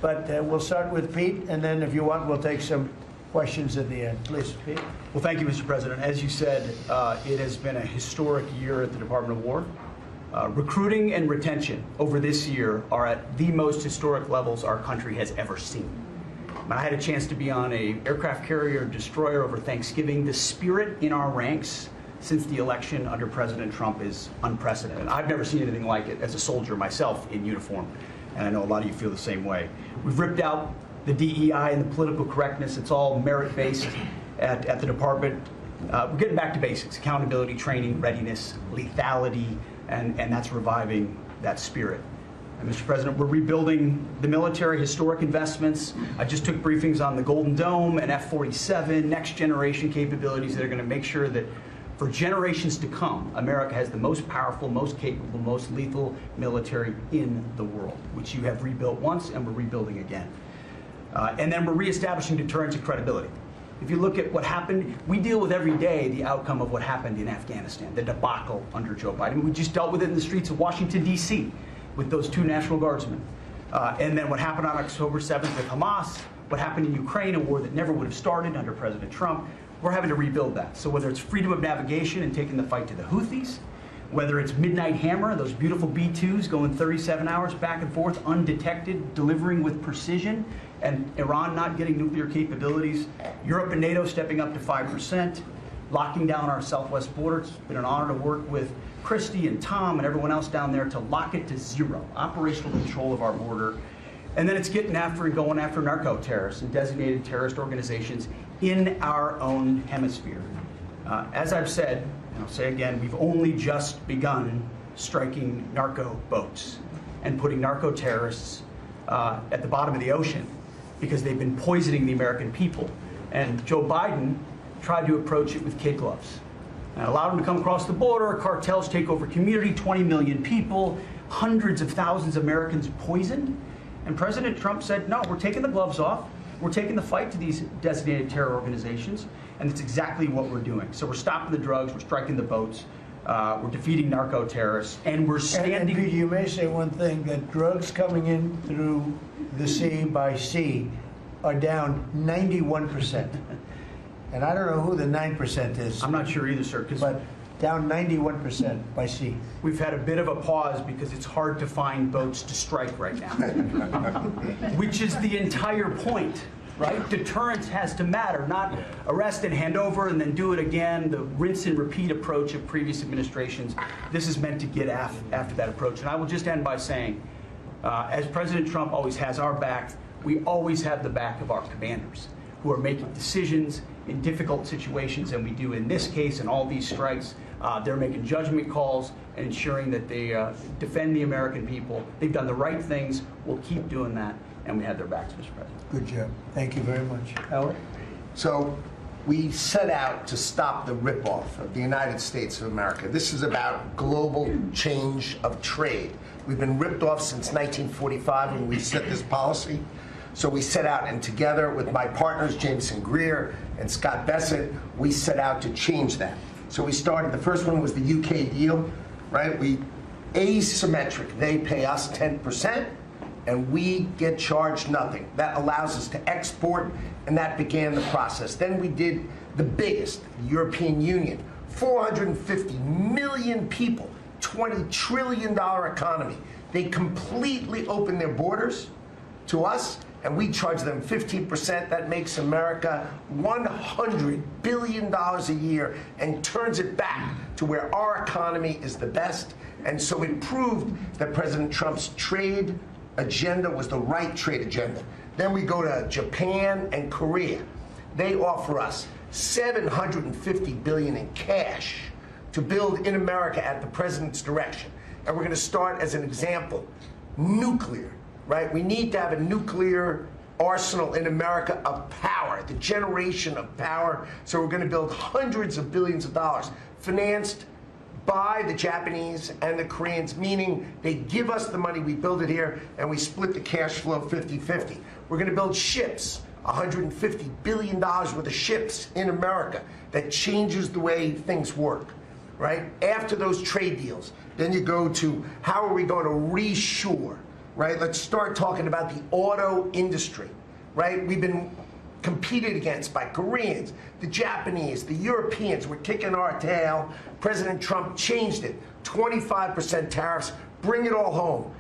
But we'll start with Pete, and then if you want, we'll take some questions at the end. Please, Pete. Well, thank you, Mr. President. As you said, it has been a historic year at the Department of War. Recruiting and retention over this year are at the most historic levels our country has ever seen. I had a chance to be on a aircraft carrier destroyer over Thanksgiving. The spirit in our ranks since the election under President Trump is unprecedented. I've never seen anything like it as a soldier myself in uniform, and I know a lot of you feel the same way. We've ripped out the DEI and the political correctness. It's all merit-based at the department. We're getting back to basics: accountability, training, readiness, lethality, and that's reviving that spirit. And Mr. President, we're rebuilding the military, historic investments. I just took briefings on the Golden Dome and F-47, next generation capabilities that are going to make sure that for generations to come, America has the most powerful, most capable, most lethal military in the world, which you have rebuilt once and we're rebuilding again. And then we're reestablishing deterrence and credibility. If you look at what happened, we deal with every day the outcome of what happened in Afghanistan, the debacle under Joe Biden. We just dealt with it in the streets of Washington, D.C. with those 2 National Guardsmen. And then what happened on October 7th with Hamas, what happened in Ukraine, a war that never would have started under President Trump. We're having to rebuild that. So whether it's freedom of navigation and taking the fight to the Houthis, whether it's Midnight Hammer, those beautiful B-2s going 37 hours back and forth, undetected, delivering with precision, and Iran not getting nuclear capabilities, Europe and NATO stepping up to 5%, locking down our southwest border. It's been an honor to work with Christy and Tom and everyone else down there to lock it to 0, operational control of our border. And then it's getting after and going after narco-terrorists and designated terrorist organizations in our own hemisphere. As I've said, and I'll say again, we've only just begun striking narco boats and putting narco-terrorists at the bottom of the ocean because they've been poisoning the American people. And Joe Biden tried to approach it with kid gloves. And allowed them to come across the border, cartels take over community, 20 million people, hundreds of thousands of Americans poisoned. And President Trump said, no, we're taking the gloves off. We're taking the fight to these designated terror organizations, and it's exactly what we're doing. So we're stopping the drugs, we're striking the boats, we're defeating narco-terrorists, and we're standing... And you may say one thing, that drugs coming in through the sea by sea are down 91%. And I don't know who the 9% is. I'm not sure either, sir. But down 91% by sea. We've had a bit of a pause because it's hard to find boats to strike right now, which is the entire point, right? Deterrence has to matter, not arrest and hand over and then do it again, the rinse and repeat approach of previous administrations. This is meant to get after that approach. And I will just end by saying, as President Trump always has our back, we always have the back of our commanders who are making decisions in difficult situations, and we do in this case and all these strikes. They're making judgment calls and ensuring that they defend the American people. They've done the right things. We'll keep doing that, and we have their backs, Mr. President. Good job. Thank you very much. Howard? So we set out to stop the ripoff of the United States of America. This is about global change of trade. We've been ripped off since 1945 when we set this policy. So we set out, and together with my partners, Jameson Greer and Scott Bessent, we set out to change that. So we started, the first one was the UK deal, right? We asymmetric. They pay us 10%, and we get charged nothing. That allows us to export, and that began the process. Then we did the biggest, the European Union, 450 million people, $20 trillion economy. They completely opened their borders to us, and we charge them 15%. That makes America $100 billion a year and turns it back to where our economy is the best. And so it proved that President Trump's trade agenda was the right trade agenda. Then we go to Japan and Korea. They offer us $750 billion in cash to build in America at the president's direction. And we're going to start, as an example, nuclear. Right? We need to have a nuclear arsenal in America of power, the generation of power. So we're going to build hundreds of billions of dollars, financed by the Japanese and the Koreans, meaning they give us the money, we build it here, and we split the cash flow 50-50. We're going to build ships, $150 billion worth of ships in America. That changes the way things work. Right? After those trade deals, then you go to how are we going to reshore right? Let's start talking about the auto industry, right? We've been competed against by Koreans, the Japanese, the Europeans. We're kicking our tail. President Trump changed it. 25% tariffs, bring it all home.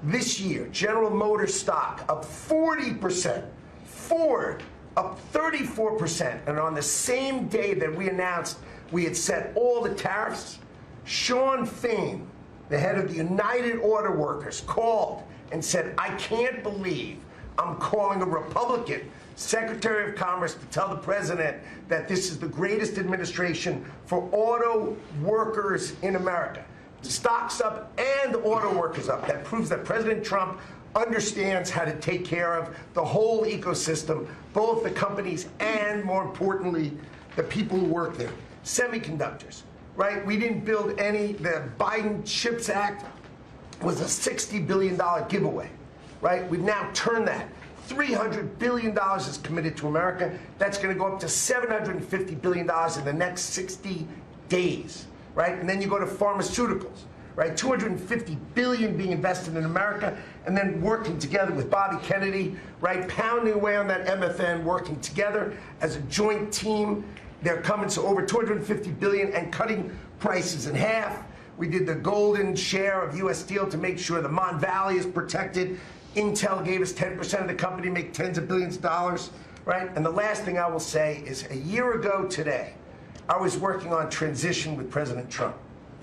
This year, General Motors stock up 40%, Ford up 34%, and on the same day that we announced we had set all the tariffs, Sean Fain, the head of the United Auto Workers, called and said, I can't believe I'm calling a Republican Secretary of Commerce to tell the president that this is the greatest administration for auto workers in America. Stocks up and auto workers up. That proves that President Trump understands how to take care of the whole ecosystem, both the companies and, more importantly, the people who work there. Semiconductors, right? We didn't build any. The Biden CHIPS Act was a $60 billion giveaway, right? We've now turned that. $300 billion is committed to America. That's going to go up to $750 billion in the next 60 days, right? And then you go to pharmaceuticals, right? $250 billion being invested in America, and then working together with Bobby Kennedy, right? Pounding away on that MFN, working together as a joint team. They're coming to over $250 billion and cutting prices in half. We did the golden share of U.S. Steel to make sure the Mon Valley is protected. Intel gave us 10% of the company, make tens of billions of dollars, right? And the last thing I will say is a year ago today, I was working on transition with President Trump,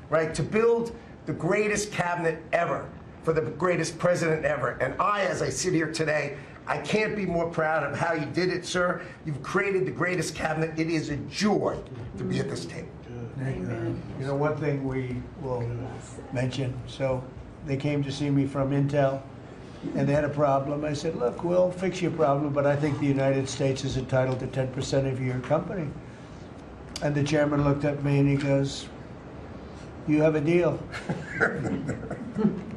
right? To build the greatest cabinet ever for the greatest president ever. And I, as I sit here today, I can't be more proud of how you did it, sir. You've created the greatest cabinet. It is a joy to be at this table. Amen. You know, one thing we will mention, so they came to see me from Intel, and they had a problem. I said, look, we'll fix your problem, but I think the United States is entitled to 10% of your company. And the chairman looked at me and he goes, you have a deal.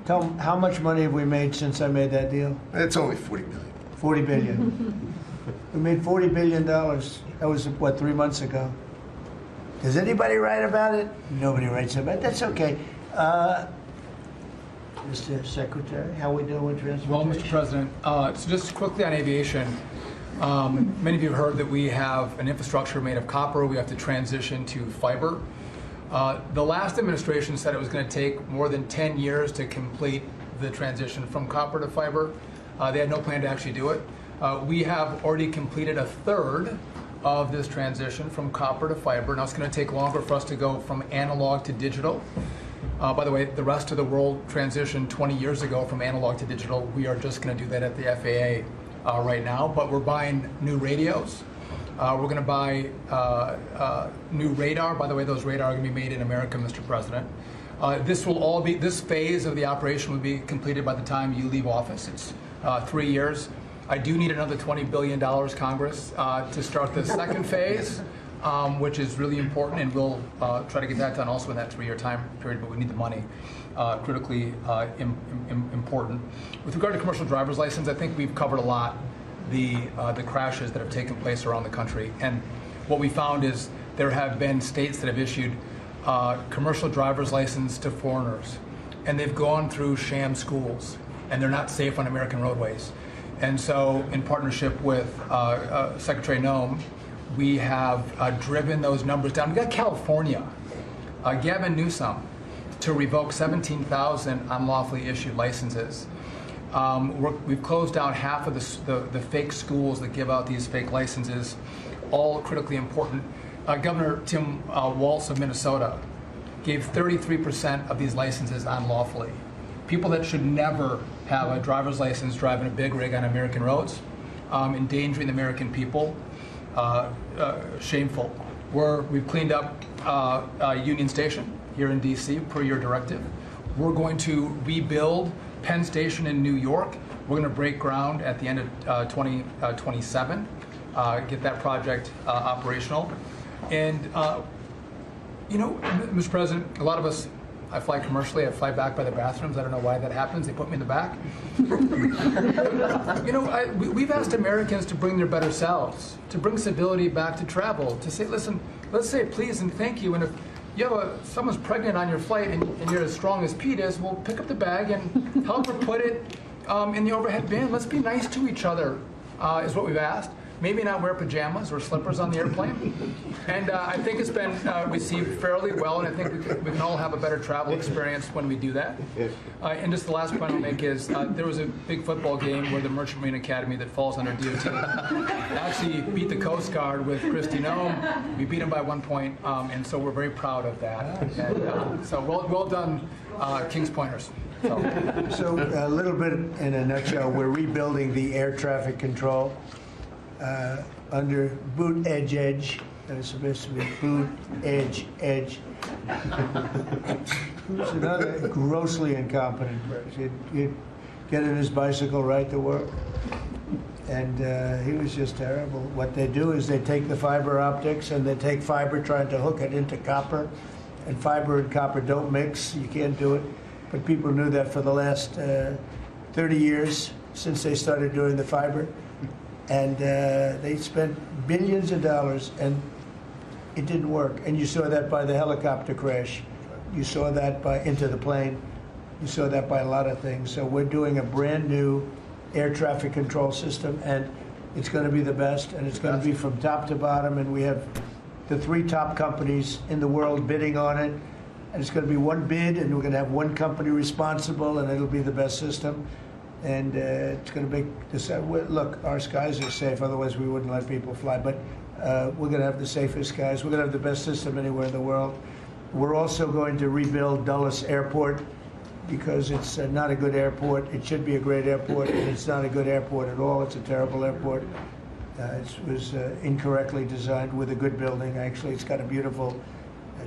Tell them, how much money have we made since I made that deal? It's only $40 billion. 40 billion. We made $40 billion. That was, what, 3 months ago? Does anybody write about it? Nobody writes about it. That's okay. Mr. Secretary, how we doing with transportation? Well, Mr. President, so just quickly on aviation, many of you have heard that we have an infrastructure made of copper. We have to transition to fiber. The last administration said it was going to take more than 10 years to complete the transition from copper to fiber. They had no plan to actually do it. We have already completed a third of this transition from copper to fiber. Now it's going to take longer for us to go from analog to digital. By the way, the rest of the world transitioned 20 years ago from analog to digital. We are just going to do that at the FAA right now, but we're buying new radios. We're going to buy new radar. By the way, those radar are going to be made in America, Mr. President. This phase of the operation will be completed by the time you leave office. It's 3 years. I do need another $20 billion, Congress, to start the second phase, which is really important, and we'll try to get that done also in that 3-year time period, but we need the money, critically important. With regard to commercial driver's license, I think we've covered a lot the crashes that have taken place around the country. And what we found is there have been states that have issued commercial driver's license to foreigners, and they've gone through sham schools, and they're not safe on American roadways. And so, in partnership with Secretary Noem, we have driven those numbers down. We got California, Gavin Newsom, to revoke 17,000 unlawfully issued licenses. We've closed down half of the fake schools that give out these fake licenses, all critically important. Governor Tim Walz of Minnesota gave 33% of these licenses unlawfully. People that should never have a driver's license driving a big rig on American roads, endangering the American people, shameful. We've cleaned up Union Station here in D.C. per your directive. We're going to rebuild Penn Station in New York. We're going to break ground at the end of 2027, get that project operational. And, you know, Mr. President, a lot of us, I fly commercially, I fly back by the bathrooms. I don't know why that happens. They put me in the back. You know, we've asked Americans to bring their better selves, to bring civility back to travel, to say, listen, let's say please and thank you. And if you have someone's pregnant on your flight and you're as strong as Pete is, well, pick up the bag and help her put it in the overhead bin, let's be nice to each other, is what we've asked. Maybe not wear pajamas or slippers on the airplane. And I think it's been received fairly well, and I think we can all have a better travel experience when we do that. And just the last point I'll make is there was a big football game where the Merchant Marine Academy that falls under DOT actually beat the Coast Guard with Christy Nome. We beat them by 1 point, and so we're very proud of that. And so well done, Kings Pointers. So a little bit in a nutshell, we're rebuilding the air traffic control under boot edge. That is supposed to be boot edge. Who's another grossly incompetent person? He'd get in his bicycle, ride to work, and he was just terrible. What they do is they take the fiber optics and they take fiber trying to hook it into copper, and fiber and copper don't mix. You can't do it. But people knew that for the last 30 years since they started doing the fiber. And they spent billions of dollars, and it didn't work. And you saw that by the helicopter crash. You saw that by Into the Plane. You saw that by a lot of things. So we're doing a brand new air traffic control system, and it's going to be the best, and it's going to be from top to bottom. And we have the 3 top companies in the world bidding on it. And it's going to be one bid, and we're going to have one company responsible, and it'll be the best system. And it's going to make this. Look, our skies are safe. Otherwise, we wouldn't let people fly. But we're going to have the safest skies. We're going to have the best system anywhere in the world. We're also going to rebuild Dulles Airport because it's not a good airport. It should be a great airport, and it's not a good airport at all. It's a terrible airport. It was incorrectly designed with a good building. Actually, it's got a beautiful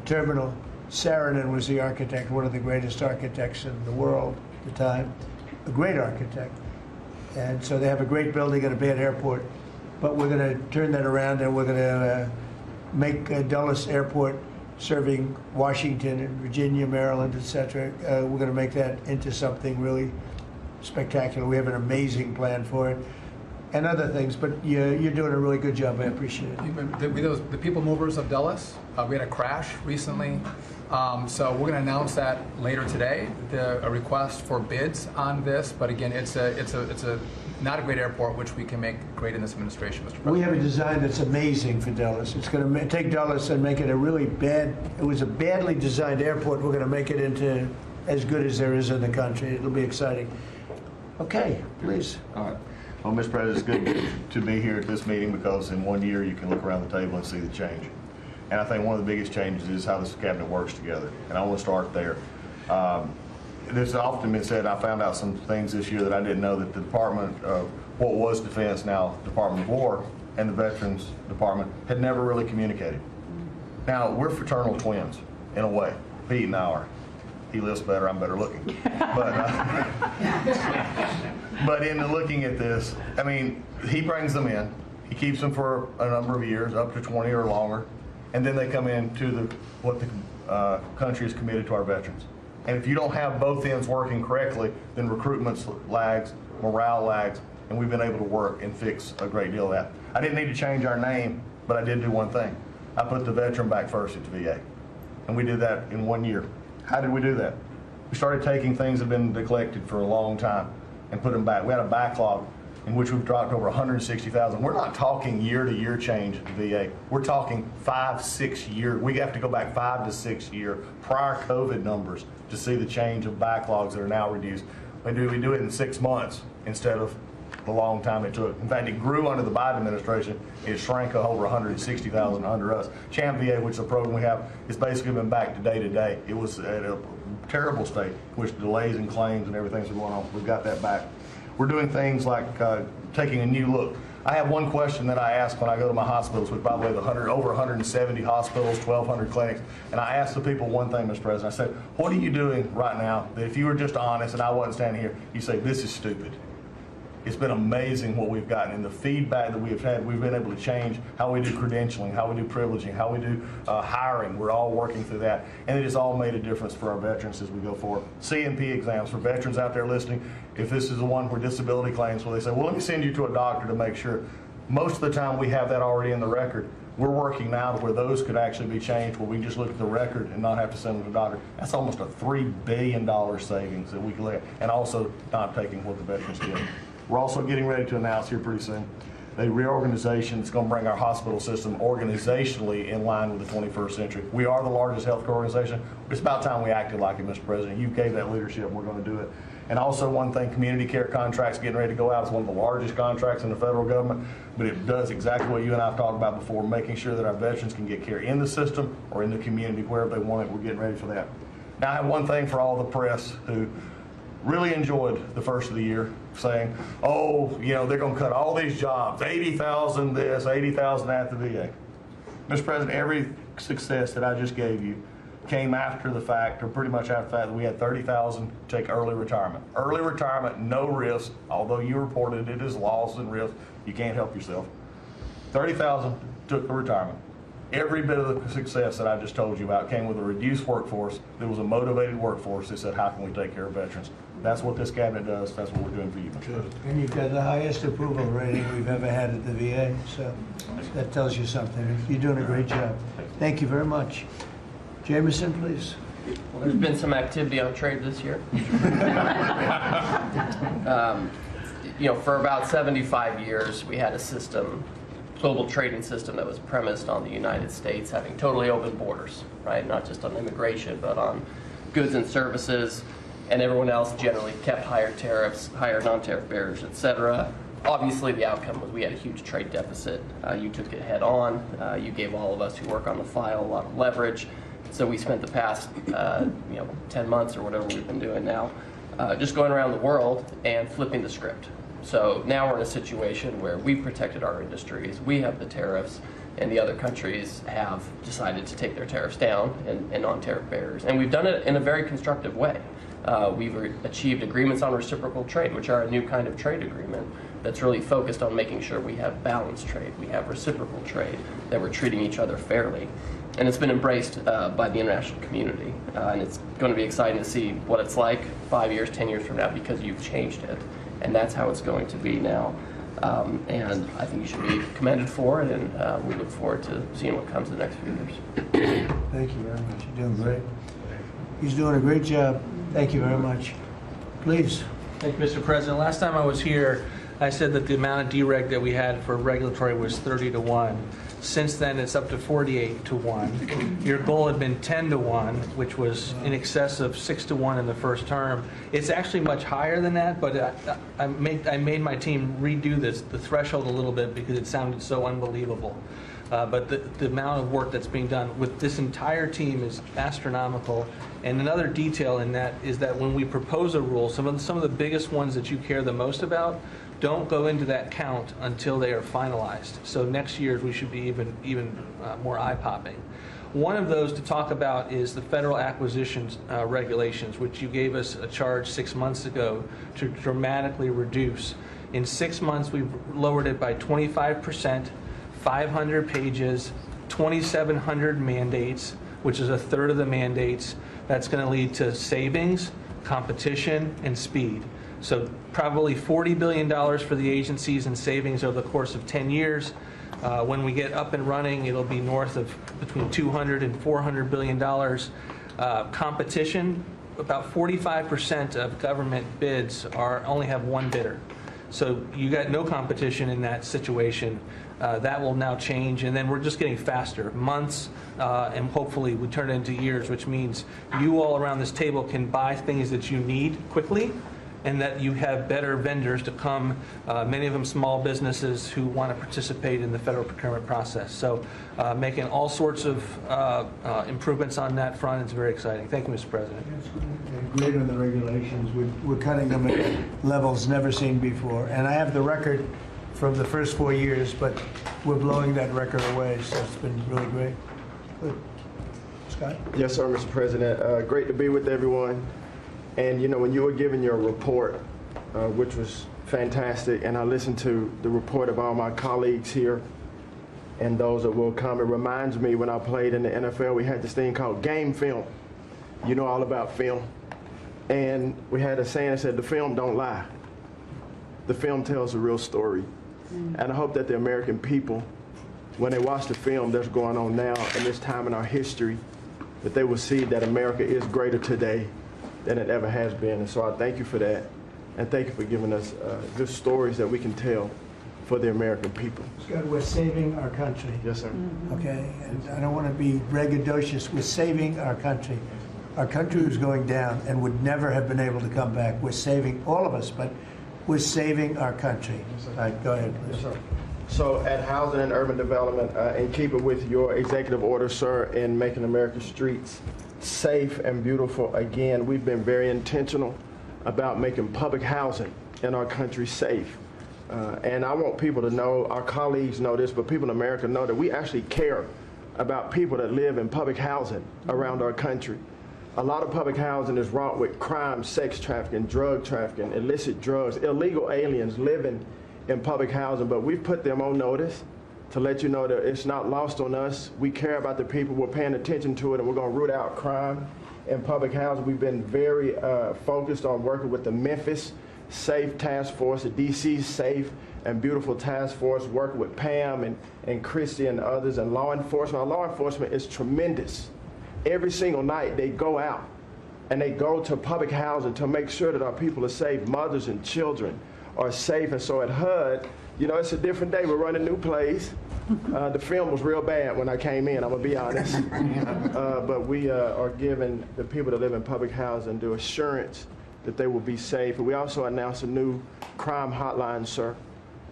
terminal. Saarinen was the architect, one of the greatest architects in the world at the time, a great architect. And so they have a great building and a bad airport. But we're going to turn that around, and we're going to make Dulles Airport serving Washington and Virginia, Maryland, etc. We're going to make that into something really spectacular. We have an amazing plan for it. And other things, but you're doing a really good job. I appreciate it. The people movers of Dulles, we had a crash recently, so we're going to announce that later today. A request for bids on this, but again, it's a not a great airport, which we can make great in this administration, Mr. President. We have a design that's amazing for Dulles. It's going to take Dulles and make it a really bad. It was a badly designed airport. We're going to make it into as good as there is in the country. It'll be exciting. Okay, please. All right. Well, Mr. President, it's good to be here at this meeting because in 1 year you can look around the table and see the change. And I think one of the biggest changes is how this cabinet works together. And I want to start there. There's often been said, I found out some things this year that I didn't know, that the Department of what was Defense, now Department of War, and the Veterans Department had never really communicated. Now, we're fraternal twins, in a way. Pete and I are. He lifts better, I'm better looking. But in looking at this, I mean, he brings them in. He keeps them for a number of years, up to 20 or longer, and then they come in to what the country is committed to our veterans. And if you don't have both ends working correctly, then recruitment lags, morale lags, and we've been able to work and fix a great deal of that. I didn't need to change our name, but I did do one thing. I put the veteran back first at the VA, and we did that in 1 year. How did we do that? We started taking things that have been neglected for a long time and put them back. We had a backlog in which we've dropped over 160,000. We're not talking year-to-year change at the VA. We're talking 5-6 year. We have to go back 5 to 6 year prior COVID numbers to see the change of backlogs that are now reduced. We do it in 6 months instead of the long time it took. In fact, it grew under the Biden administration. It shrank over 160,000 under us. Champ VA, which is a program we have, has basically been back to day to day. It was at a terrible state, which delays and claims and everything's going on. We've got that back. We're doing things like taking a new look. I have one question that I ask when I go to my hospitals, which by the way, over 170 hospitals, 1,200 clinics, and I ask the people one thing, Mr. President. I said, what are you doing right now that if you were just honest and I wasn't standing here, you say, this is stupid. It's been amazing what we've gotten and the feedback that we've had. We've been able to change how we do credentialing, how we do privileging, how we do hiring. We're all working through that. And it has all made a difference for our veterans as we go forward. C&P exams for veterans out there listening. If this is the one where disability claims, where they say, well, let me send you to a doctor to make sure. Most of the time, we have that already in the record. We're working now to where those could actually be changed, where we can just look at the record and not have to send them to the doctor. That's almost a $3 billion savings that we could let, and also not taking what the veterans get. We're also getting ready to announce here pretty soon a reorganization that's going to bring our hospital system organizationally in line with the 21st century. We are the largest healthcare organization. It's about time we acted like it, Mr. President. You gave that leadership, and we're going to do it. And also one thing, community care contracts getting ready to go out. It's one of the largest contracts in the federal government, but it does exactly what you and I have talked about before, making sure that our veterans can get care in the system or in the community, wherever they want it. We're getting ready for that. Now, I have one thing for all the press who really enjoyed the first of the year, saying, oh, you know, they're going to cut all these jobs, 80,000 this, 80,000 at the VA. Mr. President, every success that I just gave you came after the fact, or pretty much after the fact, that we had 30,000 take early retirement. Early retirement, no risk, although you reported it as loss and risk, you can't help yourself. 30,000 took the retirement. Every bit of the success that I just told you about came with a reduced workforce. There was a motivated workforce that said, how can we take care of veterans? That's what this cabinet does. That's what we're doing for you, Mr. President. And you've got the highest approval rating we've ever had at the VA, so that tells you something. You're doing a great job. Thank you very much. Jameson, please. Well, there's been some activity on trade this year. You know, for about 75 years, we had a system, global trading system, that was premised on the United States having totally open borders, right? Not just on immigration, but on goods and services, and everyone else generally kept higher tariffs, higher non-tariff barriers, etc. Obviously, the outcome was we had a huge trade deficit. You took it head on. You gave all of us who work on the file a lot of leverage. So we spent the past 10 months or whatever we've been doing now just going around the world and flipping the script. So now we're in a situation where we've protected our industries, we have the tariffs, and the other countries have decided to take their tariffs down and non-tariff barriers. And we've done it in a very constructive way. We've achieved agreements on reciprocal trade, which are a new kind of trade agreement that's really focused on making sure we have balanced trade, we have reciprocal trade, that we're treating each other fairly. And it's been embraced by the international community. And it's going to be exciting to see what it's like 5 years, 10 years from now, because you've changed it. And that's how it's going to be now. And I think you should be commended for it, and we look forward to seeing what comes in the next few years. Thank you very much. You're doing great. He's doing a great job. Thank you very much. Please. Thank you, Mr. President. Last time I was here, I said that the amount of dereg that we had for regulatory was 30-1. Since then, it's up to 48-1. Your goal had been 10-1, which was in excess of 6-1 in the first term. It's actually much higher than that, but I made my team redo the threshold a little bit because it sounded so unbelievable. But the amount of work that's being done with this entire team is astronomical. And another detail in that is that when we propose a rule, some of the biggest ones that you care the most about don't go into that count until they are finalized. So next year we should be even more eye-popping. One of those to talk about is the federal acquisitions regulations, which you gave us a charge 6 months ago to dramatically reduce. In 6 months, we've lowered it by 25%, 500 pages, 2,700 mandates, which is a third of the mandates. That's going to lead to savings, competition, and speed. So probably $40 billion for the agencies in savings over the course of 10 years. When we get up and running, it'll be north of between $200 and $400 billion. Competition, about 45% of government bids only have one bidder. So you got no competition in that situation. That will now change, and then we're just getting faster, months, and hopefully we turn it into years, which means you all around this table can buy things that you need quickly, and that you have better vendors to come, many of them small businesses who want to participate in the federal procurement process. So making all sorts of improvements on that front is very exciting. Thank you, Mr. President. Great on the regulations. We're cutting them at levels never seen before. And I have the record from the first 4 years, but we're blowing that record away, so it's been really great. Good. Scott? Yes, sir, Mr. President. Great to be with everyone. And, you know, when you were giving your report, which was fantastic, and I listened to the report of all my colleagues here and those that will come, it reminds me when I played in the NFL, we had this thing called game film. You know all about film. And we had a saying that said, the film don't lie. The film tells a real story. And I hope that the American people, when they watch the film that's going on now in this time in our history, that they will see that America is greater today than it ever has been. And so I thank you for that. And thank you for giving us good stories that we can tell for the American people. Scott, we're saving our country. Yes, sir. Okay, and I don't want to be braggadocious. We're saving our country. Our country was going down and would never have been able to come back. We're saving all of us, but we're saving our country. All right, go ahead, please. Yes, sir. So at Housing and Urban Development, in keeping with your executive order, sir, in making America's streets safe and beautiful again, we've been very intentional about making public housing in our country safe. And I want people to know, our colleagues know this, but people in America know that we actually care about people that live in public housing around our country. A lot of public housing is wrought with crime, sex trafficking, drug trafficking, illicit drugs, illegal aliens living in public housing, but we've put them on notice to let you know that it's not lost on us. We care about the people, we're paying attention to it, and we're going to root out crime in public housing. We've been very focused on working with the Memphis Safe Task Force, the DC Safe and Beautiful Task Force, working with Pam and Christy and others, and law enforcement. Our law enforcement is tremendous. Every single night they go out and they go to public housing to make sure that our people are safe, mothers and children are safe. And so at HUD, you know, it's a different day. We're running new plays. The film was real bad when I came in, I'm going to be honest. But we are giving the people that live in public housing the assurance that they will be safe. And we also announced a new crime hotline, sir,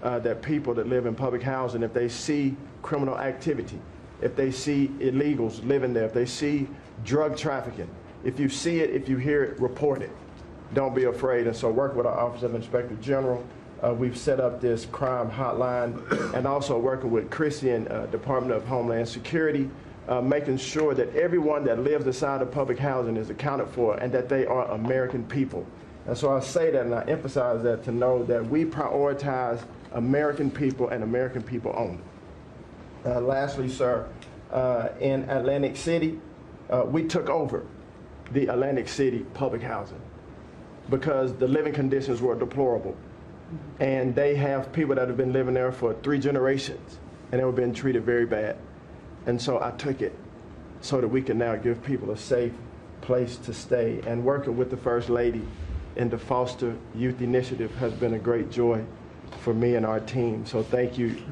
that people that live in public housing, if they see criminal activity, if they see illegals living there, if they see drug trafficking, if you see it, if you hear it, report it. Don't be afraid. And so work with our Office of Inspector General. We've set up this crime hotline, and also working with Christy and Department of Homeland Security, making sure that everyone that lives inside of public housing is accounted for and that they are American people. And so I say that and I emphasize that to know that we prioritize American people and American people only. Lastly, sir, in Atlantic City, we took over the Atlantic City public housing because the living conditions were deplorable. And they have people that have been living there for 3 generations, and they were being treated very bad. And so I took it so that we can now give people a safe place to stay. And working with the First Lady in the Foster Youth Initiative has been a great joy for me and our team. So thank you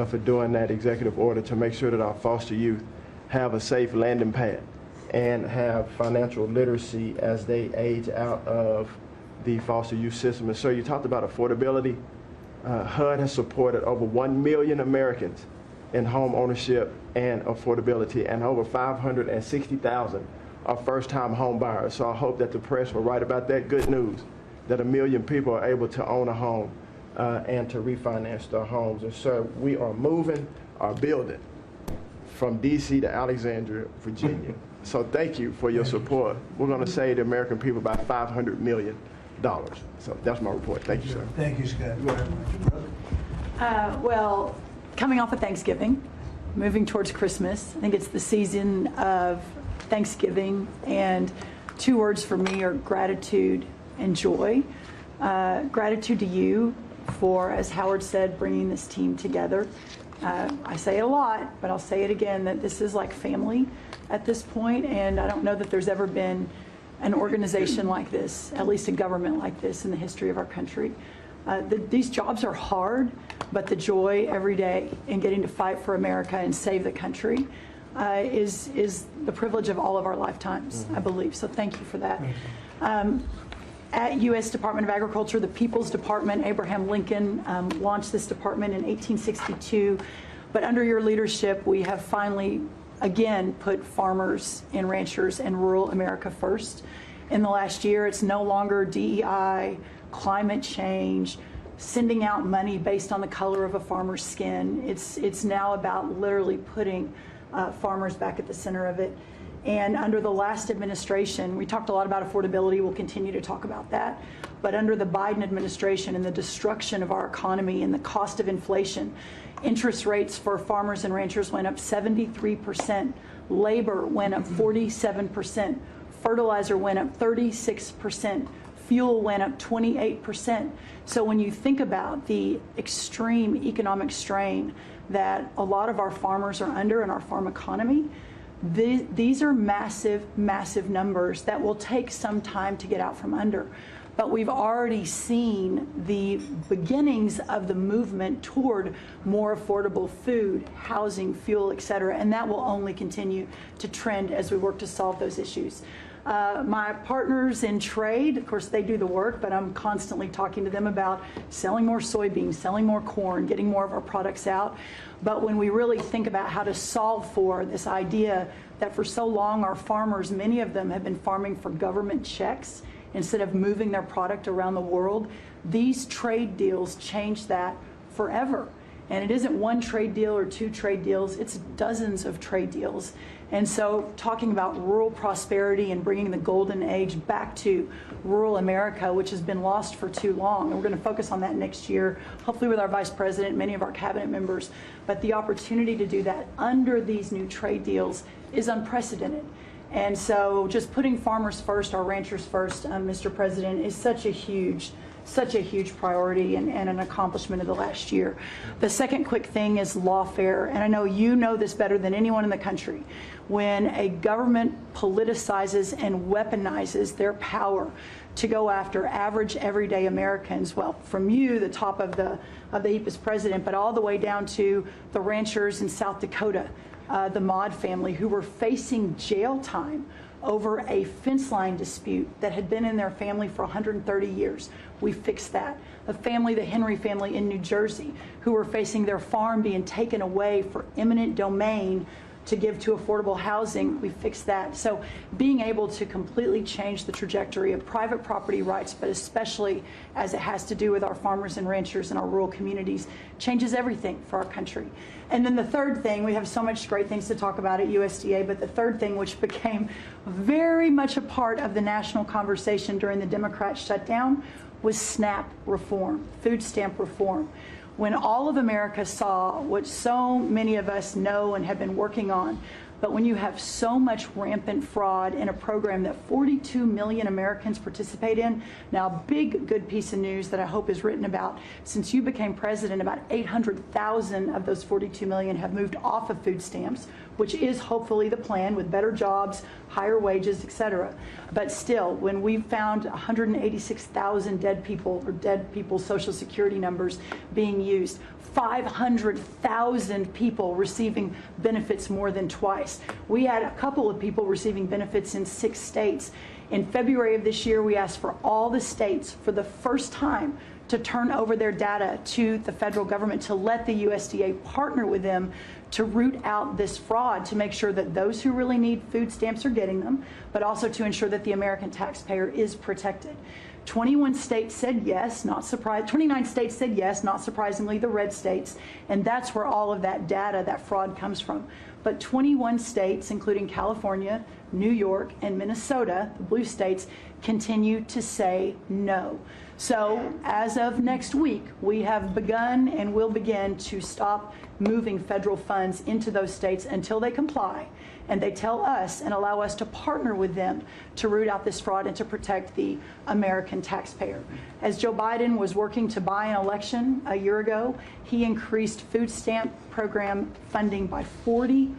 for doing that executive order to make sure that our foster youth have a safe landing pad and have financial literacy as they age out of the foster youth system. And sir, you talked about affordability. HUD has supported over 1 million Americans in home ownership and affordability, and over 560,000 are first-time home buyers. So I hope that the press will write about that good news, that 1 million people are able to own a home and to refinance their homes. And sir, we are moving our building from DC to Alexandria, Virginia. So thank you for your support. We're going to save the American people about $500 million. So that's my report. Thank you, sir. Thank you, Scott, very much. Well, coming off of Thanksgiving, moving towards Christmas, I think it's the season of Thanksgiving, and 2 words for me are gratitude and joy. Gratitude to you for, as Howard said, bringing this team together. I say it a lot, but I'll say it again, that this is like family at this point, and I don't know that there's ever been an organization like this, at least a government like this in the history of our country. These jobs are hard, but the joy every day in getting to fight for America and save the country is the privilege of all of our lifetimes, I believe. So thank you for that. At U.S. Department of Agriculture, the People's Department, Abraham Lincoln launched this department in 1862. But under your leadership, we have finally, again, put farmers and ranchers and rural America first. In the last year, it's no longer DEI, climate change, sending out money based on the color of a farmer's skin. It's now about literally putting farmers back at the center of it. And under the last administration, we talked a lot about affordability. We'll continue to talk about that. But under the Biden administration and the destruction of our economy and the cost of inflation, interest rates for farmers and ranchers went up 73%. Labor went up 47%. Fertilizer went up 36%. Fuel went up 28%. So when you think about the extreme economic strain that a lot of our farmers are under in our farm economy, these are massive, massive numbers that will take some time to get out from under. But we've already seen the beginnings of the movement toward more affordable food, housing, fuel, et cetera, and that will only continue to trend as we work to solve those issues. My partners in trade, of course, they do the work, but I'm constantly talking to them about selling more soybeans, selling more corn, getting more of our products out. But when we really think about how to solve for this idea that for so long our farmers, many of them have been farming for government checks instead of moving their product around the world, these trade deals change that forever. And it isn't one trade deal or two trade deals, it's dozens of trade deals. And so talking about rural prosperity and bringing the golden age back to rural America, which has been lost for too long. And we're going to focus on that next year, hopefully with our Vice President, many of our cabinet members. But the opportunity to do that under these new trade deals is unprecedented. And so just putting farmers first, our ranchers first, Mr. President, is such a huge priority and an accomplishment of the last year. The second quick thing is lawfare, and I know you know this better than anyone in the country. When a government politicizes and weaponizes their power to go after average, everyday Americans, well, from you, the top of the EPA's president, but all the way down to the ranchers in South Dakota, the Maud family, who were facing jail time over a fence line dispute that had been in their family for 130 years. We fixed that. The family, the Henry family in New Jersey, who were facing their farm being taken away for eminent domain to give to affordable housing, we fixed that. So being able to completely change the trajectory of private property rights, but especially as it has to do with our farmers and ranchers in our rural communities, changes everything for our country. And then the third thing, we have so much great things to talk about at USDA, but the third thing, which became very much a part of the national conversation during the Democrat shutdown, was SNAP reform, food stamp reform. When all of America saw what so many of us know and have been working on, but when you have so much rampant fraud in a program that 42 million Americans participate in, now big good piece of news that I hope is written about, since you became president, about 800,000 of those 42 million have moved off of food stamps, which is hopefully the plan with better jobs, higher wages, et cetera. But still, when we found 186,000 dead people's Social Security numbers being used, 500,000 people receiving benefits more than twice. We had a couple of people receiving benefits in 6 states. In February of this year, we asked for all the states for the first time to turn over their data to the federal government, to let the USDA partner with them to root out this fraud, to make sure that those who really need food stamps are getting them, but also to ensure that the American taxpayer is protected. 21 states said yes, not surprised. 29 states said yes, not surprisingly, the red states, and that's where all of that data, that fraud comes from. But 21 states, including California, New York, and Minnesota, the blue states, continue to say no. So as of next week, we have begun and will begin to stop moving federal funds into those states until they comply and they tell us and allow us to partner with them to root out this fraud and to protect the American taxpayer. As Joe Biden was working to buy an election a year ago, he increased food stamp program funding by 40%.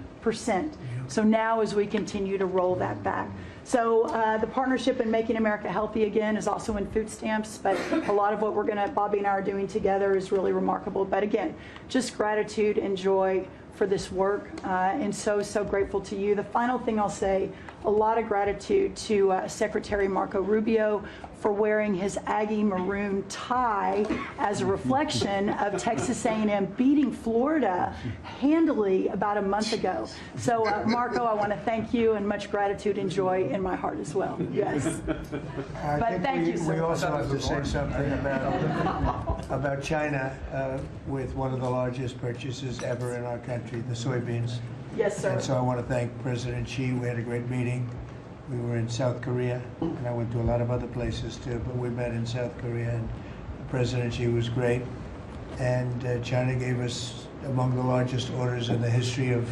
So now as we continue to roll that back. So the partnership in Making America Healthy Again is also in food stamps, but a lot of what Bobby and I are doing together is really remarkable. But again, just gratitude and joy for this work, and so grateful to you. The final thing I'll say, a lot of gratitude to Secretary Marco Rubio for wearing his Aggie maroon tie as a reflection of Texas A&M beating Florida handily about a month ago. So Marco, I want to thank you, and much gratitude and joy in my heart as well. Yes. But thank you so much. We also have to say something about China with one of the largest purchases ever in our country, the soybeans. Yes, sir. And so I want to thank President Xi. We had a great meeting. We were in South Korea, and I went to a lot of other places too, but we met in South Korea, and President Xi was great. And China gave us among the largest orders in the history of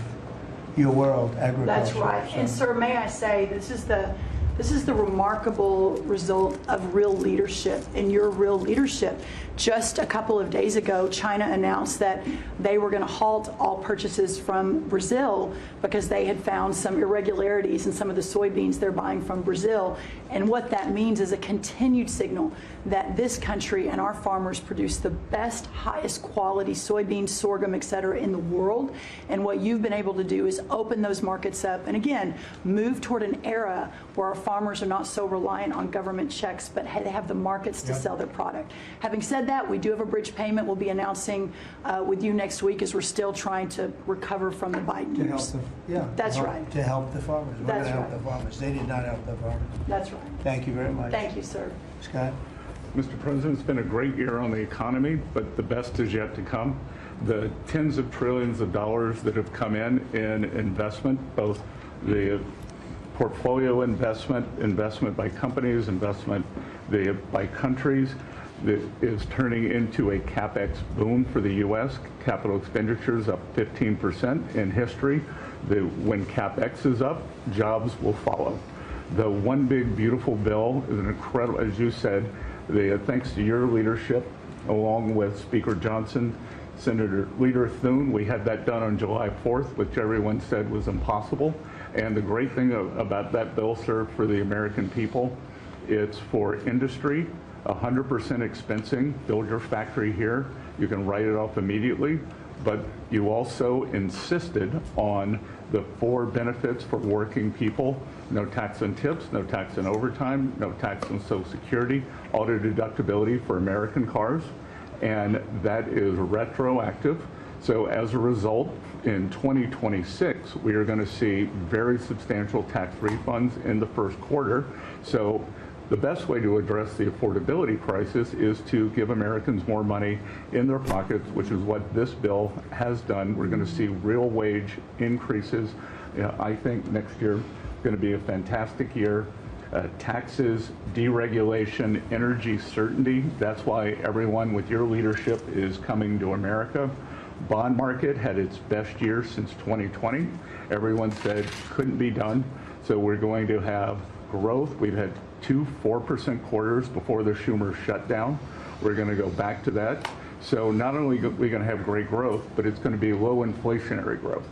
your world, agriculture. That's right. So, and sir, may I say, this is the This is the remarkable result of real leadership and your real leadership. Just a couple of days ago, China announced that they were going to halt all purchases from Brazil because they had found some irregularities in some of the soybeans they're buying from Brazil. And what that means is a continued signal that this country and our farmers produce the best, highest quality soybeans, sorghum, et cetera, in the world. And what you've been able to do is open those markets up and, again, move toward an era where our farmers are not so reliant on government checks, but they have the markets to sell their product. Having said that, we do have a bridge payment we'll be announcing with you next week, as we're still trying to recover from the Biden To help years. the, right. To help the farmers. We're going to help the farmers. They did not help the farmers. That's right. Thank you very much. Thank you, sir. Scott? Mr. President, it's been a great year on the economy, but the best is yet to come. The tens of trillions of dollars that have come in investment, both the portfolio investment by companies, investment by countries, that is turning into a CapEx boom for the U.S. Capital expenditures up 15% in history. When CapEx is up, jobs will follow. The One Big Beautiful Bill is an incredible, as you said, thanks to your leadership, along with Speaker Johnson, Senator Leader Thune, we had that done on July 4th, which everyone said was impossible. And the great thing about that bill, sir, for the American people, it's for industry, 100% expensing, build your factory here, you can write it off immediately, but you also insisted on the 4 benefits for working people: no tax on tips, no tax on overtime, no tax on Social Security, auto deductibility for American cars, and that is retroactive. So as a result, in 2026, we are going to see very substantial tax refunds in the first quarter. So the best way to address the affordability crisis is to give Americans more money in their pockets, which is what this bill has done. We're going to see real wage increases. I think next year is going to be a fantastic year. Taxes, deregulation, energy certainty. That's why everyone with your leadership is coming to America. Bond market had its best year since 2020. Everyone said couldn't be done. So we're going to have growth. We've had 2 4% quarters before the Schumer shutdown. We're going to go back to that. So not only are we going to have great growth, but it's going to be low inflationary growth.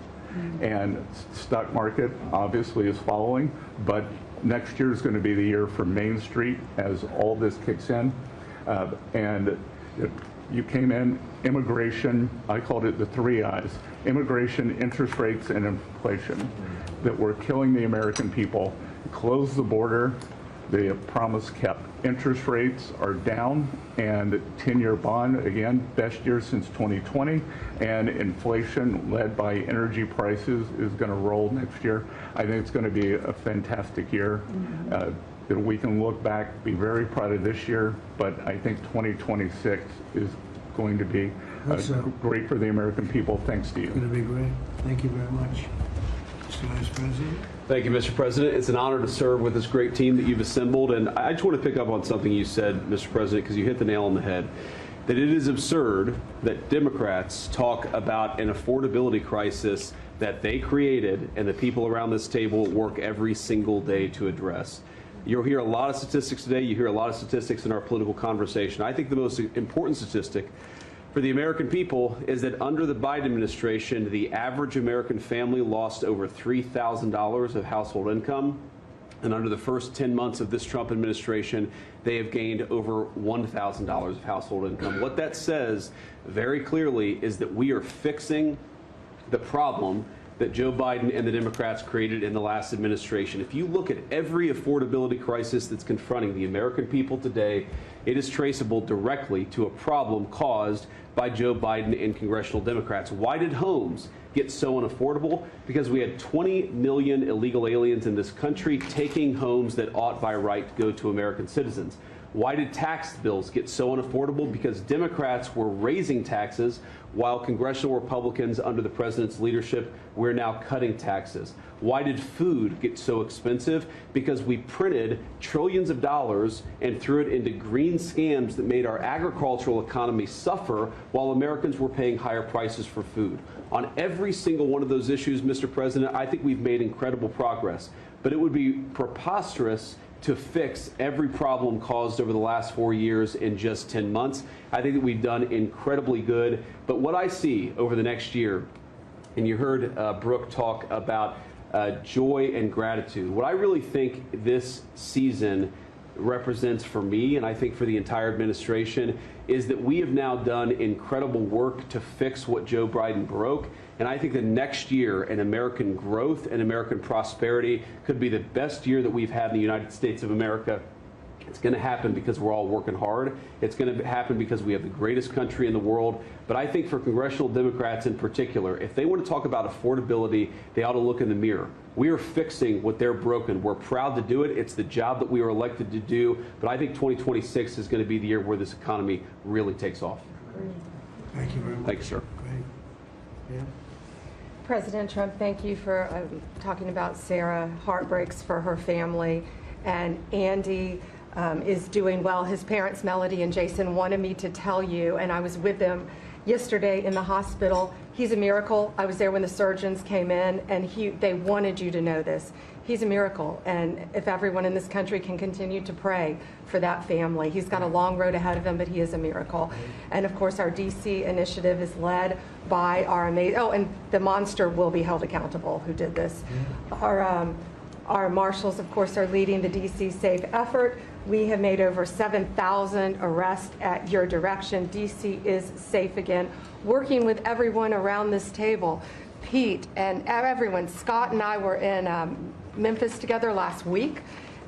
And stock market obviously is following, but next year is going to be the year for Main Street as all this kicks in. And you came in, immigration, I called it the 3 I's: immigration, interest rates, and inflation, that were killing the American people. Close the border, the promise kept. Interest rates are down, and 10-year bond, again, best year since 2020, and inflation led by energy prices is going to roll next year. I think it's going to be a fantastic year. That we can look back, be very proud of this year, but I think 2026 is going to be great for the American people, thanks to you. It's going to be great. Thank you very much. Mr. Vice President. Thank you, Mr. President. It's an honor to serve with this great team that you've assembled. And I just want to pick up on something you said, Mr. President, because you hit the nail on the head, that it is absurd that Democrats talk about an affordability crisis that they created and the people around this table work every single day to address. You'll hear a lot of statistics today. You hear a lot of statistics in our political conversation. I think the most important statistic for the American people is that under the Biden administration, the average American family lost over $3,000 of household income. And under the first 10 months of this Trump administration, they have gained over $1,000 of household income. What that says very clearly is that we are fixing the problem that Joe Biden and the Democrats created in the last administration. If you look at every affordability crisis that's confronting the American people today, it is traceable directly to a problem caused by Joe Biden and congressional Democrats. Why did homes get so unaffordable? Because we had 20 million illegal aliens in this country taking homes that ought by right to go to American citizens. Why did tax bills get so unaffordable? Because Democrats were raising taxes while congressional Republicans under the president's leadership, we're now cutting taxes. Why did food get so expensive? Because we printed trillions of dollars and threw it into green scams that made our agricultural economy suffer while Americans were paying higher prices for food. On every single one of those issues, Mr. President, I think we've made incredible progress. But it would be preposterous to fix every problem caused over the last 4 years in just 10 months. I think that we've done incredibly good. But what I see over the next year, and you heard Brooke talk about joy and gratitude, what I really think this season represents for me, and I think for the entire administration, is that we have now done incredible work to fix what Joe Biden broke. And I think the next year in American growth and American prosperity could be the best year that we've had in the United States of America. It's going to happen because we're all working hard. It's going to happen because we have the greatest country in the world. But I think for congressional Democrats in particular, if they want to talk about affordability, they ought to look in the mirror. We are fixing what they're broken. We're proud to do it. It's the job that we were elected to do. But I think 2026 is going to be the year where this economy really takes off. Thank you very much. Thank you, sir. Great. Yeah. President Trump, thank you for talking about Sarah. Heartbreaks for her family. And Andy is doing well. His parents, Melody and Jason, wanted me to tell you, and I was with them yesterday in the hospital. He's a miracle. I was there when the surgeons came in, and they wanted you to know this. He's a miracle, and if everyone in this country can continue to pray for that family. He's got a long road ahead of him, but he is a miracle. And of course, our DC initiative is led by our amazing, and the monster will be held accountable who did this. Our marshals, of course, are leading the DC Safe effort. We have made over 7,000 arrests at your direction. DC is safe again. Working with everyone around this table, Pete and everyone. Scott and I were in Memphis together last week,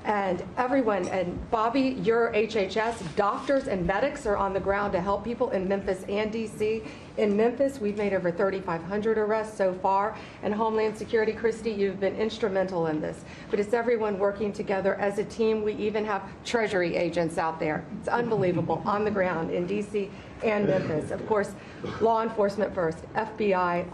and everyone, and Bobby, your HHS, doctors and medics are on the ground to help people in Memphis and DC. In Memphis, we've made over 3,500 arrests so far, and Homeland Security, Christy, you've been instrumental in this. But it's everyone working together as a team. We even have Treasury agents out there. It's unbelievable, on the ground in DC and Memphis. Of course, law enforcement first, FBI,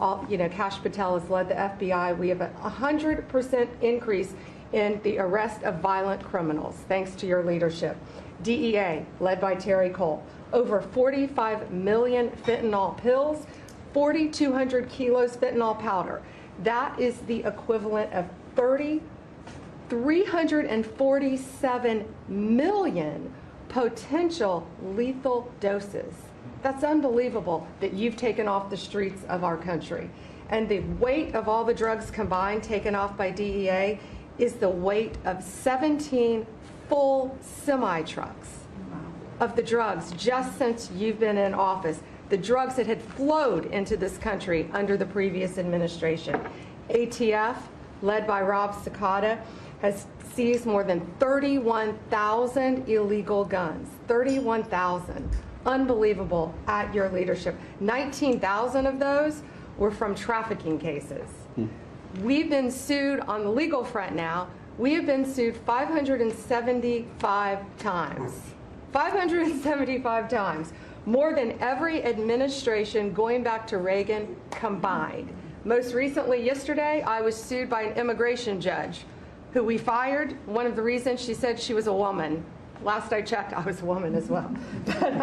Kash Patel has led the FBI. We have a 100% increase in the arrest of violent criminals, thanks to your leadership. DEA, led by Terry Cole, over 45 million fentanyl pills, 4,200 kilos fentanyl powder. That is the equivalent of 347 million potential lethal doses. That's unbelievable that you've taken off the streets of our country. And the weight of all the drugs combined taken off by DEA is the weight of 17 full semi-trucks of the drugs just since you've been in office. The drugs that had flowed into this country under the previous administration. ATF, led by Rob Sakata, has seized more than 31,000 illegal guns. 31,000. Unbelievable at your leadership. 19,000 of those were from trafficking cases. We've been sued on the legal front now. We have been sued 575 times. 575 times. More than every administration going back to Reagan combined. Most recently, yesterday, I was sued by an immigration judge who we fired. One of the reasons, she said she was a woman. Last I checked, I was a woman as well. But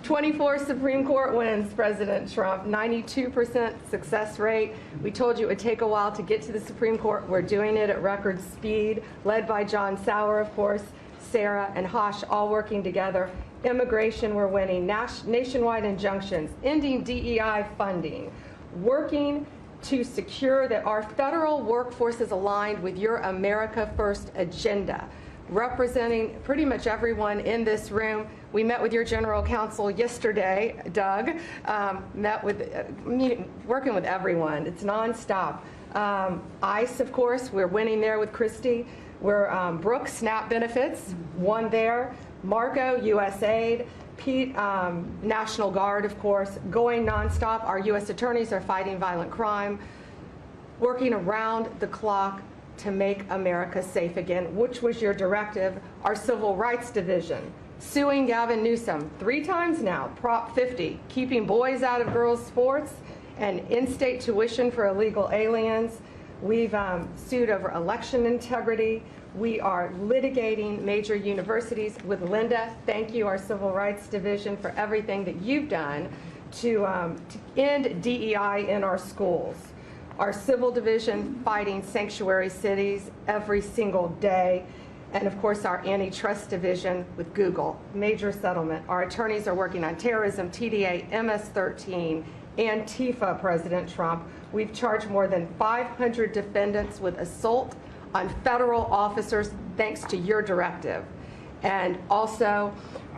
24 Supreme Court wins, President Trump, 92% success rate. We told you it would take a while to get to the Supreme Court. We're doing it at record speed, led by John Sauer, of course, Sarah and Hosh, all working together. Immigration, we're winning. Nationwide injunctions, ending DEI funding, working to secure that our federal workforce is aligned with your America First agenda. Representing pretty much everyone in this room. We met with your general counsel yesterday, Doug, working with everyone. It's nonstop. ICE, of course, we're winning there with Christy. We're Brooke, SNAP benefits, won there. Marco, USAID. Pete, National Guard, of course, going nonstop. Our U.S. attorneys are fighting violent crime, working around the clock to make America safe again, which was your directive, our Civil Rights Division, suing Gavin Newsom 3 times now, Prop 50, keeping boys out of girls' sports, and in-state tuition for illegal aliens. We've sued over election integrity. We are litigating major universities with Linda. Thank you, our Civil Rights Division, for everything that you've done to end DEI in our schools. Our Civil Division fighting sanctuary cities every single day. And of course, our Antitrust Division with Google, major settlement. Our attorneys are working on terrorism, TDA, MS-13, Antifa, President Trump. We've charged more than 500 defendants with assault on federal officers thanks to your directive. And also,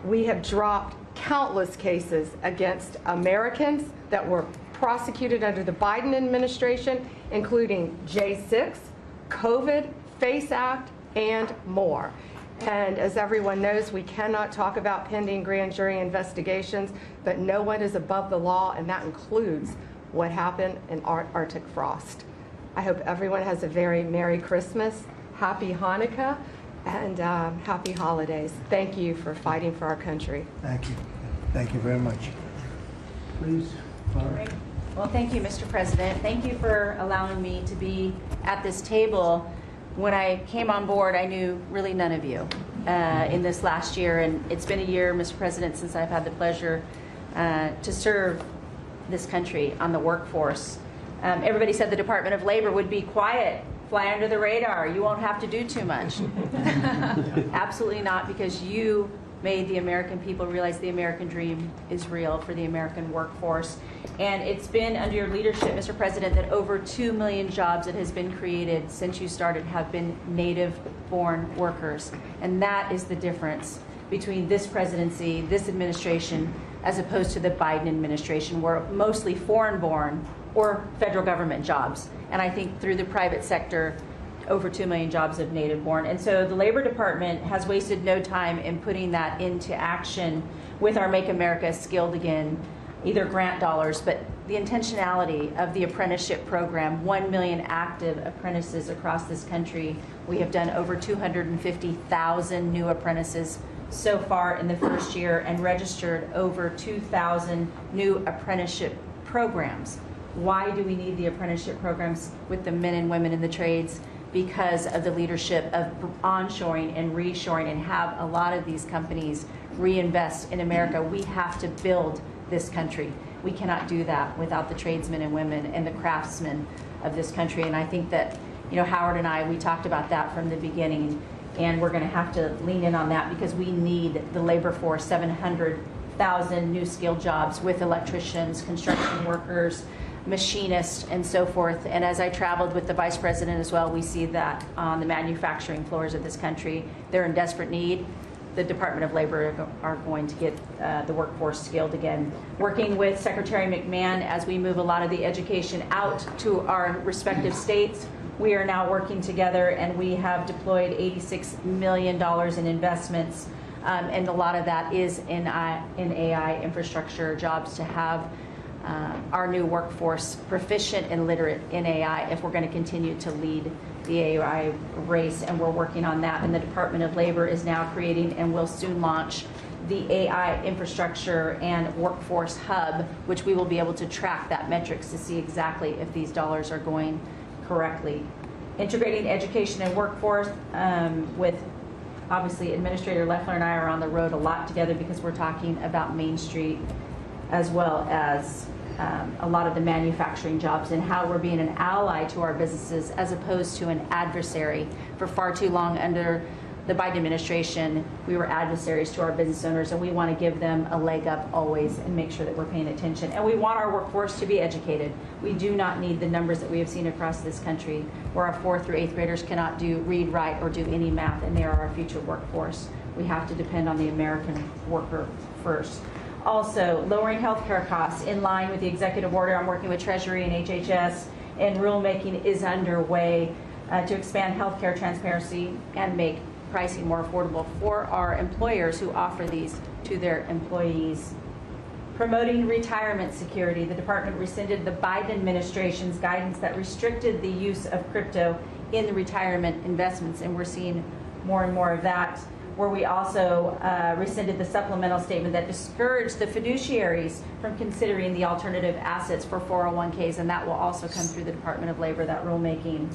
we have dropped countless cases against Americans that were prosecuted under the Biden administration, including J6, COVID, FACE Act, and more. And as everyone knows, we cannot talk about pending grand jury investigations, but no one is above the law, and that includes what happened in Arctic frost. I hope everyone has a very Merry Christmas, Happy Hanukkah, and Happy Holidays. Thank you for fighting for our country. Thank you. Thank you very much. Please. Great. Well, thank you, Mr. President. Thank you for allowing me to be at this table. When I came on board, I knew really none of you in this last year, and it's been a year, Mr. President, since I've had the pleasure to serve this country on the workforce. Everybody said the Department of Labor would be quiet, fly under the radar, you won't have to do too much. Absolutely not, because you made the American people realize the American dream is real for the American workforce. And it's been under your leadership, Mr. President, that over 2 million jobs that has been created since you started have been native-born workers. And that is the difference between this presidency, this administration, as opposed to the Biden administration, where mostly foreign-born or federal government jobs. And I think through the private sector, over 2 million jobs of native-born. And so the Labor Department has wasted no time in putting that into action with our Make America Skilled Again, either grant dollars, but the intentionality of the apprenticeship program, 1 million active apprentices across this country. We have done over 250,000 new apprentices so far in the first year and registered over 2,000 new apprenticeship programs. Why do we need the apprenticeship programs with the men and women in the trades? Because of the leadership of onshoring and reshoring, and have a lot of these companies reinvest in America. We have to build this country. We cannot do that without the tradesmen and women and the craftsmen of this country. And I think that, Howard and I, we talked about that from the beginning, and we're going to have to lean in on that because we need the labor force, 700,000 new skilled jobs with electricians, construction workers, machinists, and so forth. And as I traveled with the Vice President as well, we see that on the manufacturing floors of this country, they're in desperate need. The Department of Labor are going to get the workforce skilled again. Working with Secretary McMahon as we move a lot of the education out to our respective states, we are now working together, and we have deployed $86 million in investments, and a lot of that is in AI infrastructure jobs to have our new workforce proficient and literate in AI if we're going to continue to lead the AI race, and we're working on that. And the Department of Labor is now creating and will soon launch the AI infrastructure and workforce hub, which we will be able to track that metrics to see exactly if these dollars are going correctly. Integrating education and workforce with, obviously, Administrator Loeffler and I are on the road a lot together because we're talking about Main Street as well as a lot of the manufacturing jobs, and how we're being an ally to our businesses as opposed to an adversary. For far too long under the Biden administration, we were adversaries to our business owners, and we want to give them a leg up always and make sure that we're paying attention. And we want our workforce to be educated. We do not need the numbers that we have seen across this country where our 4th through 8th graders cannot do read, write, or do any math, and they are our future workforce. We have to depend on the American worker first. Also, lowering healthcare costs in line with the executive order. I'm working with Treasury and HHS, and rulemaking is underway to expand healthcare transparency and make pricing more affordable for our employers who offer these to their employees. Promoting retirement security, the department rescinded the Biden administration's guidance that restricted the use of crypto in the retirement investments, and we're seeing more and more of that. Where we also rescinded the supplemental statement that discouraged the fiduciaries from considering the alternative assets for 401ks, and that will also come through the Department of Labor, that rulemaking.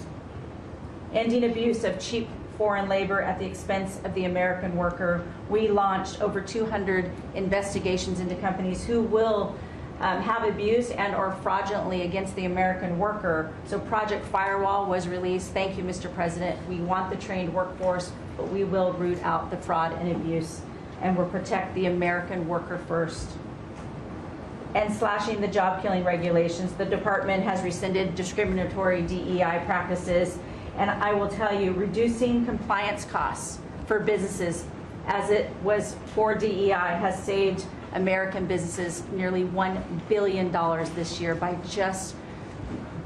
Ending abuse of cheap foreign labor at the expense of the American worker. We launched over 200 investigations into companies who will have abused and or fraudulently against the American worker. So Project Firewall was released. Thank you, Mr. President. We want the trained workforce, but we will root out the fraud and abuse, and we'll protect the American worker first. And slashing the job-killing regulations. The department has rescinded discriminatory DEI practices. And I will tell you, reducing compliance costs for businesses, as it was for DEI, has saved American businesses nearly $1 billion this year by just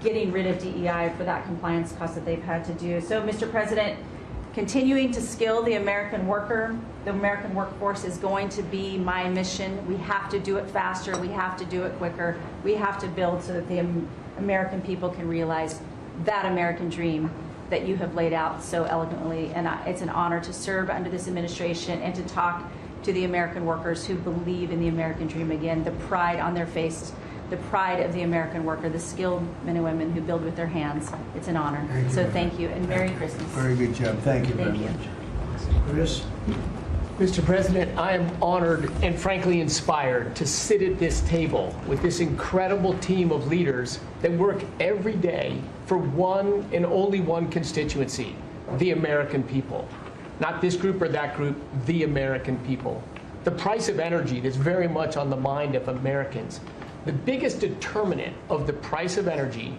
getting rid of DEI for that compliance cost that they've had to do. So, Mr. President, continuing to skill the American worker, the American workforce is going to be my mission. We have to do it faster. We have to do it quicker. We have to build so that the American people can realize that American dream that you have laid out so eloquently. And it's an honor to serve under this administration and to talk to the American workers who believe in the American dream again, the pride on their face, the pride of the American worker, the skilled men and women who build with their hands. It's an honor. Thank you, and Merry Christmas. Very good job. Thank you very much. Chris? Mr. President, I am honored and frankly inspired to sit at this table with this incredible team of leaders that work every day for one and only one constituency, the American people. Not this group or that group, the American people. The price of energy that's very much on the mind of Americans. The biggest determinant of the price of energy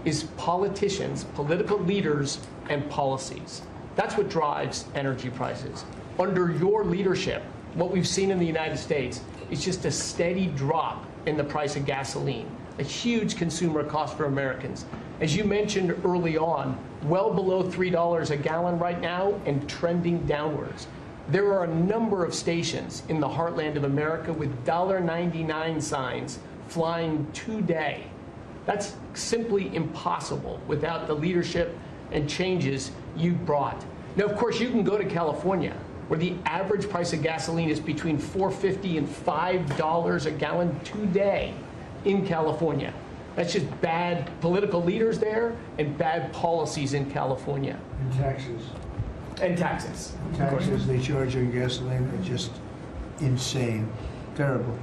is politicians, political leaders, and policies. That's what drives energy prices. Under your leadership, what we've seen in the United States is just a steady drop in the price of gasoline, a huge consumer cost for Americans. As you mentioned early on, well below $3 a gallon right now and trending downwards. There are a number of stations in the heartland of America with $1.99 signs flying today. That's simply impossible without the leadership and changes you've brought. Now, of course, you can go to California, where the average price of gasoline is between $4.50 and $5 a gallon today in California. That's just bad political leaders there and bad policies in California. And taxes. And taxes. Taxes they charge on gasoline are just insane. Terrible.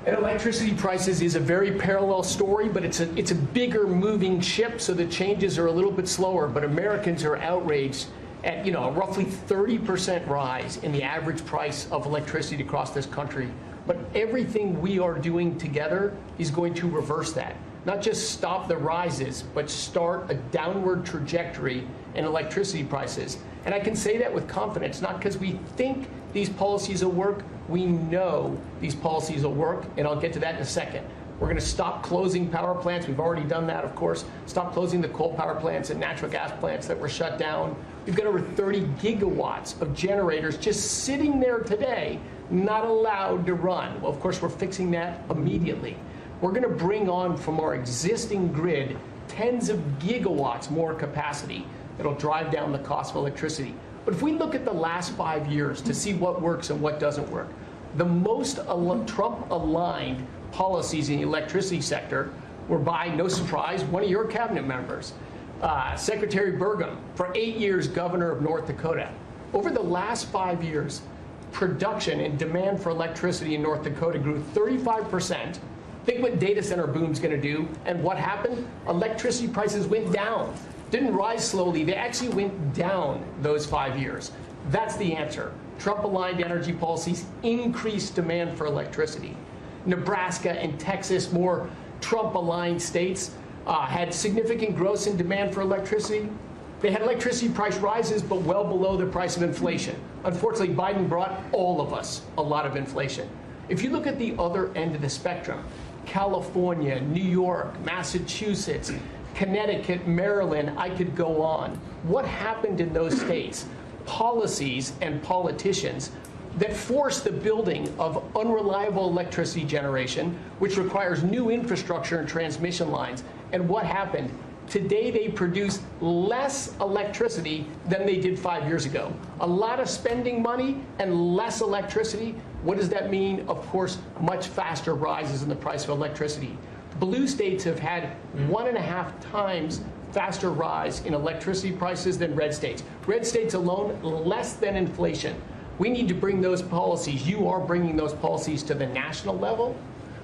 And electricity prices is a very parallel story, but it's a bigger moving ship, so the changes are a little bit slower. But Americans are outraged at a roughly 30% rise in the average price of electricity across this country. But everything we are doing together is going to reverse that. Not just stop the rises, but start a downward trajectory in electricity prices. And I can say that with confidence, not because we think these policies will work. We know these policies will work, and I'll get to that in a second. We're going to stop closing power plants. We've already done that, of course. Stop closing the coal power plants and natural gas plants that were shut down. We've got over 30 gigawatts of generators just sitting there today, not allowed to run. Well, of course, we're fixing that immediately. We're going to bring on from our existing grid tens of gigawatts more capacity that'll drive down the cost of electricity. But if we look at the last 5 years to see what works and what doesn't work, the most Trump-aligned policies in the electricity sector were by, no surprise, one of your cabinet members, Secretary Burgum, for 8 years governor of North Dakota. Over the last 5 years, production and demand for electricity in North Dakota grew 35%. Think what data center boom's going to do. And what happened? Electricity prices went down. Didn't rise slowly. They actually went down those 5 years. That's the answer. Trump-aligned energy policies increased demand for electricity. Nebraska and Texas, more Trump-aligned states, had significant growth in demand for electricity. They had electricity price rises, but well below the price of inflation. Unfortunately, Biden brought all of us a lot of inflation. If you look at the other end of the spectrum, California, New York, Massachusetts, Connecticut, Maryland, I could go on. What happened in those states? Policies and politicians that forced the building of unreliable electricity generation, which requires new infrastructure and transmission lines. And what happened? Today they produce less electricity than they did 5 years ago. A lot of spending money and less electricity. What does that mean? Of course, much faster rises in the price of electricity. Blue states have had 1.5 times faster rise in electricity prices than red states. Red states alone, less than inflation. We need to bring those policies. You are bringing those policies to the national level.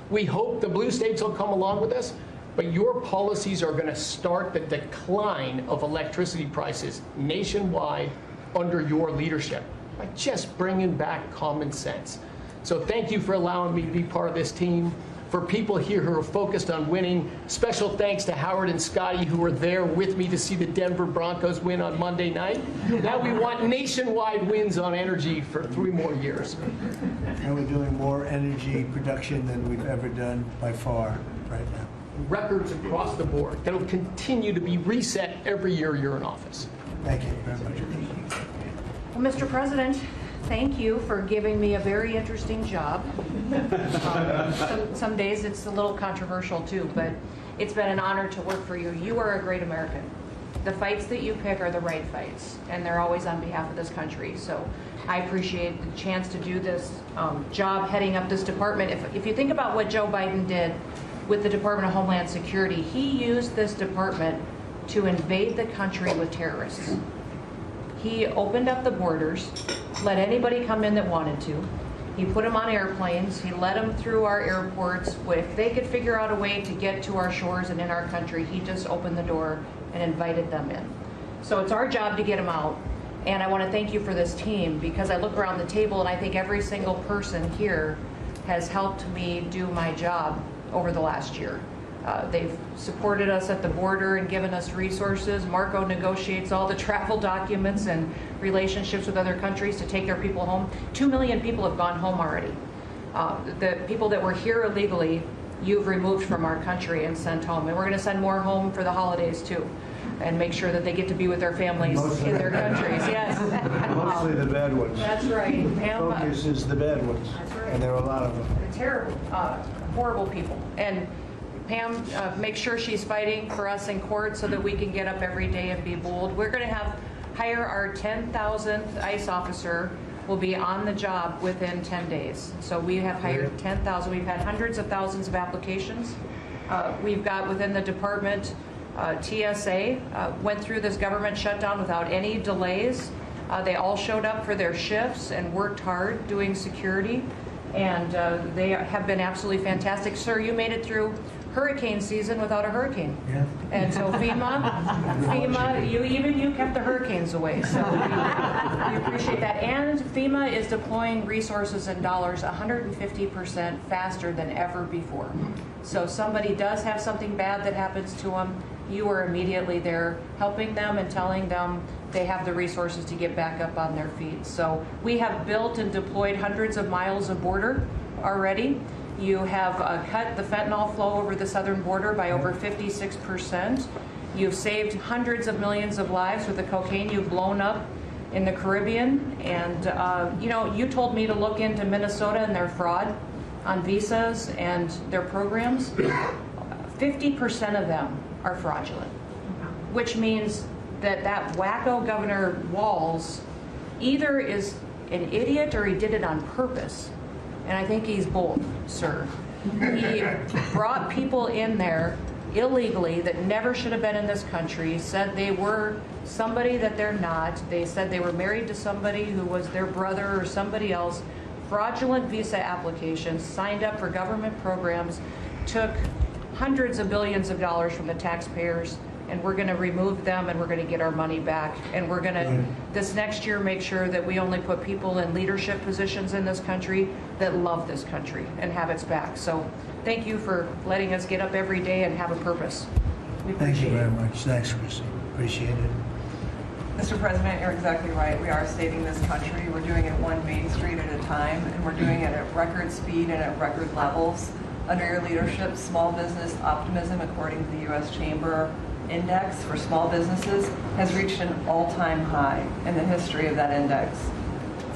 We hope the blue states will come along with us. But your policies are going to start the decline of electricity prices nationwide under your leadership by just bringing back common sense. So thank you for allowing me to be part of this team. For people here who are focused on winning, special thanks to Howard and Scotty who were there with me to see the Denver Broncos win on Monday night. Now we want nationwide wins on energy for 3 more years. And we're doing more energy production than we've ever done by far right now. Records across the board that'll continue to be reset every year you're in office. Thank you very much. Well, Mr. President, thank you for giving me a very interesting job. Some days it's a little controversial too, but it's been an honor to work for you. You are a great American. The fights that you pick are the right fights, and they're always on behalf of this country. So I appreciate the chance to do this job heading up this department. If you think about what Joe Biden did with the Department of Homeland Security, he used this department to invade the country with terrorists. He opened up the borders, let anybody come in that wanted to. He put them on airplanes. He let them through our airports. If they could figure out a way to get to our shores and in our country, he just opened the door and invited them in. So it's our job to get them out. And I want to thank you for this team, because I look around the table and I think every single person here has helped me do my job over the last year. They've supported us at the border and given us resources. Marco negotiates all the travel documents and relationships with other countries to take their people home. 2 million people have gone home already. The people that were here illegally, you've removed from our country and sent home. And we're going to send more home for the holidays too, and make sure that they get to be with their families in their countries. Yes. Mostly the bad ones. That's right. Focus is the bad ones. That's right. And there are a lot of them. They're terrible, horrible people. And Pam makes sure she's fighting for us in court so that we can get up every day and be bold. We're going to hire our 10,000th ICE officer. Will be on the job within 10 days. So we have hired 10,000. We've had hundreds of thousands of applications. We've got within the department, TSA went through this government shutdown without any delays. They all showed up for their shifts and worked hard doing security. And they have been absolutely fantastic. Sir, you made it through hurricane season without a hurricane. Yeah. And so FEMA, you kept the hurricanes away. So we appreciate that. And FEMA is deploying resources and dollars 150% faster than ever before. So somebody does have something bad that happens to them, you are immediately there helping them and telling them they have the resources to get back up on their feet. So we have built and deployed hundreds of miles of border already. You have cut the fentanyl flow over the southern border by over 56%. You've saved hundreds of millions of lives with the cocaine you've blown up in the Caribbean. And you told me to look into Minnesota and their fraud on visas and their programs. 50% of them are fraudulent, which means that wacko Governor Walz either is an idiot or he did it on purpose. And I think he's bold, sir. He brought people in there illegally that never should have been in this country, said they were somebody that they're not. They said they were married to somebody who was their brother or somebody else. Fraudulent visa applications, signed up for government programs, took hundreds of billions of dollars from the taxpayers, and we're going to remove them and we're going to get our money back. And we're going to, this next year, make sure that we only put people in leadership positions in this country that love this country and have its back. So thank you for letting us get up every day and have a purpose. We Thank you appreciate very it. much. Thanks, Chrissy. Appreciate it. Mr. President, you're exactly right. We are saving this country. We're doing it one Main Street at a time, and we're doing it at record speed and at record levels. Under your leadership, small business optimism, according to the U.S. Chamber Index for small businesses, has reached an all-time high in the history of that index.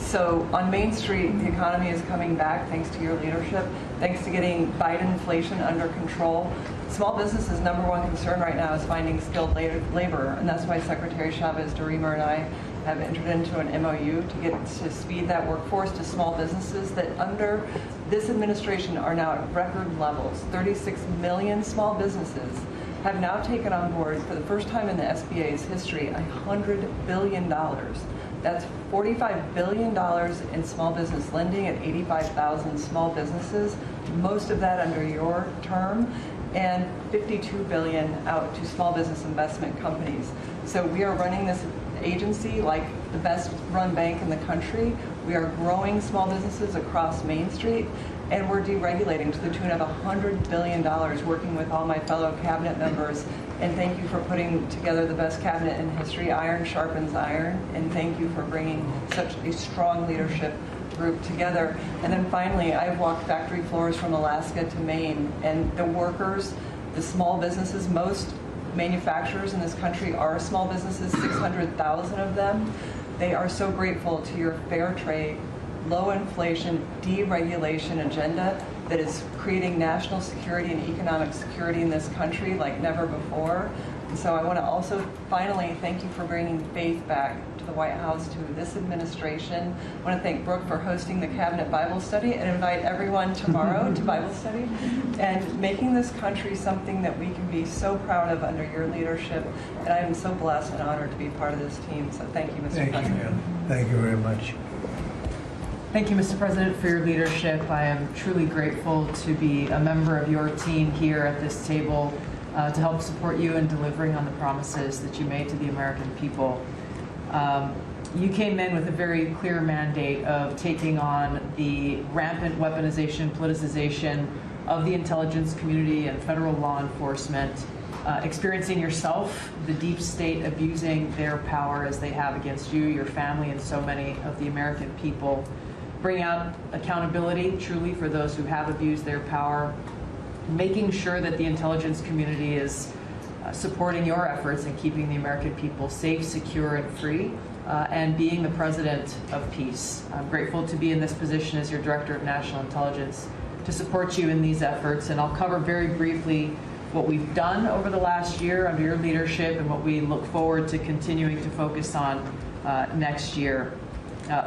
So on Main Street, the economy is coming back thanks to your leadership, thanks to getting Biden inflation under control. Small businesses' #1 concern right now is finding skilled labor, and that's why Secretary Chavez DeRemer and I have entered into an MOU to speed that workforce to small businesses that under this administration are now at record levels. 36 million small businesses have now taken on board, for the first time in the SBA's history, $100 billion. That's $45 billion in small business lending at 85,000 small businesses, most of that under your term, and $52 billion out to small business investment companies. So we are running this agency like the best run bank in the country. We are growing small businesses across Main Street, and we're deregulating to the tune of $100 billion, working with all my fellow cabinet members. And thank you for putting together the best cabinet in history. Iron sharpens iron, and thank you for bringing such a strong leadership group together. And then finally, I've walked factory floors from Alaska to Maine, and the workers, the small businesses, most manufacturers in this country are small businesses, 600,000 of them. They are so grateful to your fair trade, low inflation, deregulation agenda that is creating national security and economic security in this country like never before. And so I want to also finally thank you for bringing faith back to the White House, to this administration. I want to thank Brooke for hosting the Cabinet Bible Study and invite everyone tomorrow to Bible study and making this country something that we can be so proud of under your leadership. And I am so blessed and honored to be part of this team. So thank you, Mr. President. Thank you very much. Thank you, Mr. President, for your leadership. I am truly grateful to be a member of your team here at this table to help support you in delivering on the promises that you made to the American people. You came in with a very clear mandate of taking on the rampant weaponization, politicization of the intelligence community and federal law enforcement, experiencing yourself, the deep state abusing their power as they have against you, your family, and so many of the American people. Bring out accountability truly for those who have abused their power, making sure that the intelligence community is supporting your efforts in keeping the American people safe, secure, and free, and being the president of peace. I'm grateful to be in this position as your Director of National Intelligence to support you in these efforts, and I'll cover very briefly what we've done over the last year under your leadership and what we look forward to continuing to focus on next year.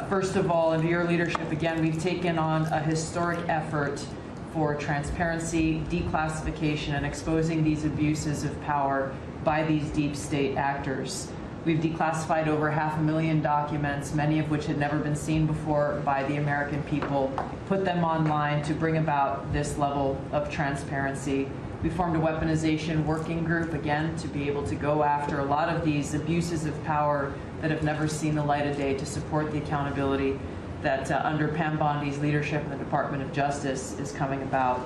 First of all, under your leadership, again, we've taken on a historic effort for transparency, declassification, and exposing these abuses of power by these deep state actors. We've declassified over 500,000 documents, many of which had never been seen before by the American people, put them online to bring about this level of transparency. We formed a weaponization working group, again, to be able to go after a lot of these abuses of power that have never seen the light of day, to support the accountability that under Pam Bondi's leadership in the Department of Justice is coming about.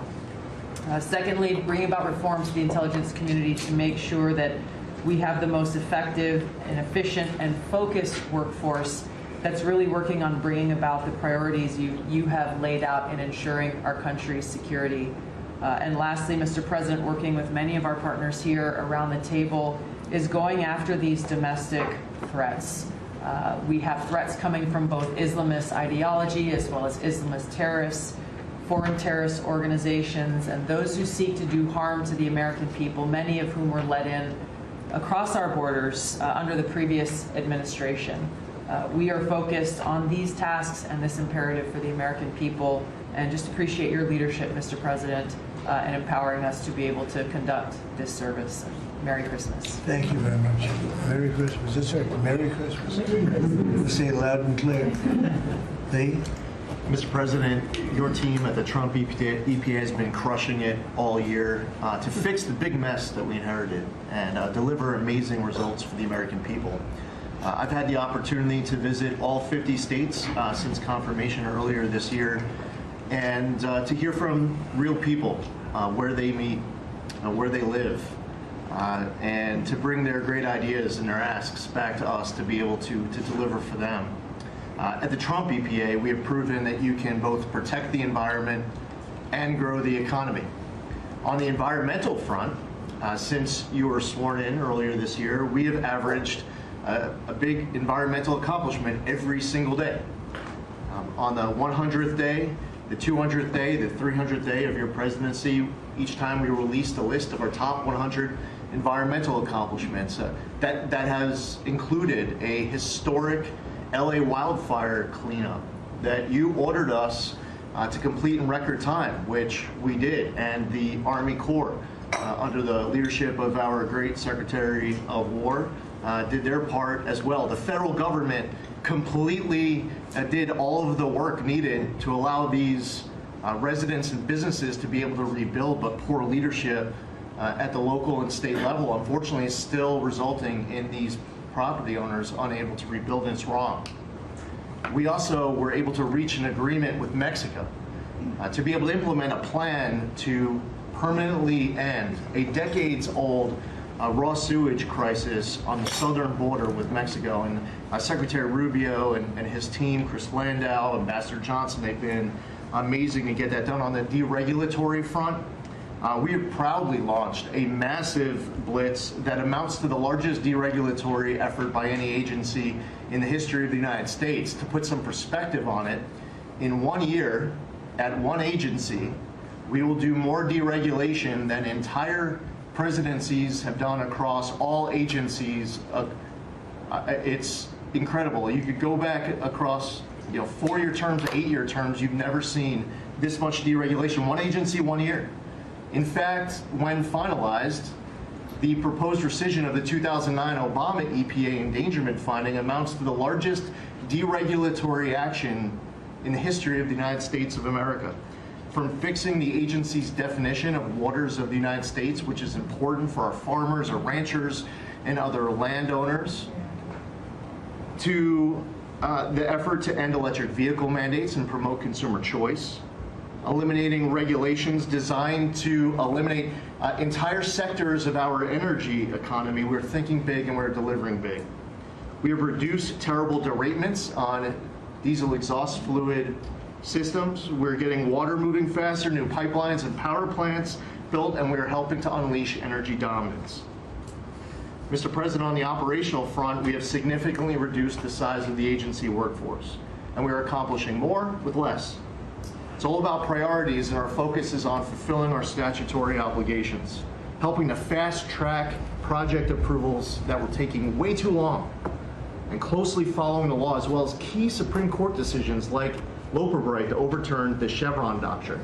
Secondly, bringing about reforms to the intelligence community to make sure that we have the most effective and efficient and focused workforce that's really working on bringing about the priorities you have laid out in ensuring our country's security. And lastly, Mr. President, working with many of our partners here around the table is going after these domestic threats. We have threats coming from both Islamist ideology as well as Islamist terrorists, foreign terrorist organizations, and those who seek to do harm to the American people, many of whom were let in across our borders under the previous administration. We are focused on these tasks and this imperative for the American people, and just appreciate your leadership, Mr. President, in empowering us to be able to conduct this service. Merry Christmas. Thank you very much. Merry Christmas. That's right. Merry Christmas. Say it loud and clear. Lee? Mr. President, your team at the Trump EPA has been crushing it all year to fix the big mess that we inherited and deliver amazing results for the American people. I've had the opportunity to visit all 50 states since confirmation earlier this year, and to hear from real people where they meet, where they live, and to bring their great ideas and their asks back to us to be able to deliver for them. At the Trump EPA, we have proven that you can both protect the environment and grow the economy. On the environmental front, since you were sworn in earlier this year, we have averaged a big environmental accomplishment every single day. On the 100th day, the 200th day, the 300th day of your presidency, each time we released a list of our top 100 environmental accomplishments. That has included a historic LA wildfire cleanup that you ordered us to complete in record time, which we did, and the Army Corps, under the leadership of our great Secretary of War, did their part as well. The federal government completely did all of the work needed to allow these residents and businesses to be able to rebuild, but poor leadership at the local and state level, unfortunately, is still resulting in these property owners unable to rebuild, and it's wrong. We also were able to reach an agreement with Mexico to be able to implement a plan to permanently end a decades-old raw sewage crisis on the southern border with Mexico. And Secretary Rubio and his team, Chris Landau, Ambassador Johnson, they've been amazing to get that done. On the deregulatory front, we have proudly launched a massive blitz that amounts to the largest deregulatory effort by any agency in the history of the United States. To put some perspective on it, in 1 year, at one agency, we will do more deregulation than entire presidencies have done across all agencies. It's incredible. You could go back across 4-year terms, 8-year terms, you've never seen this much deregulation. One agency, 1 year. In fact, when finalized, the proposed rescission of the 2009 Obama EPA endangerment finding amounts to the largest deregulatory action in the history of the United States of America. From fixing the agency's definition of waters of the United States, which is important for our farmers, our ranchers, and other landowners, to the effort to end electric vehicle mandates and promote consumer choice, eliminating regulations designed to eliminate entire sectors of our energy economy. We're thinking big and we're delivering big. We have reduced terrible derailments on diesel exhaust fluid systems. We're getting water moving faster, new pipelines and power plants built, and we're helping to unleash energy dominance. Mr. President, on the operational front, we have significantly reduced the size of the agency workforce, and we are accomplishing more with less. It's all about priorities, and our focus is on fulfilling our statutory obligations, helping to fast-track project approvals that were taking way too long, and closely following the law, as well as key Supreme Court decisions like Loper Bright to overturn the Chevron doctrine.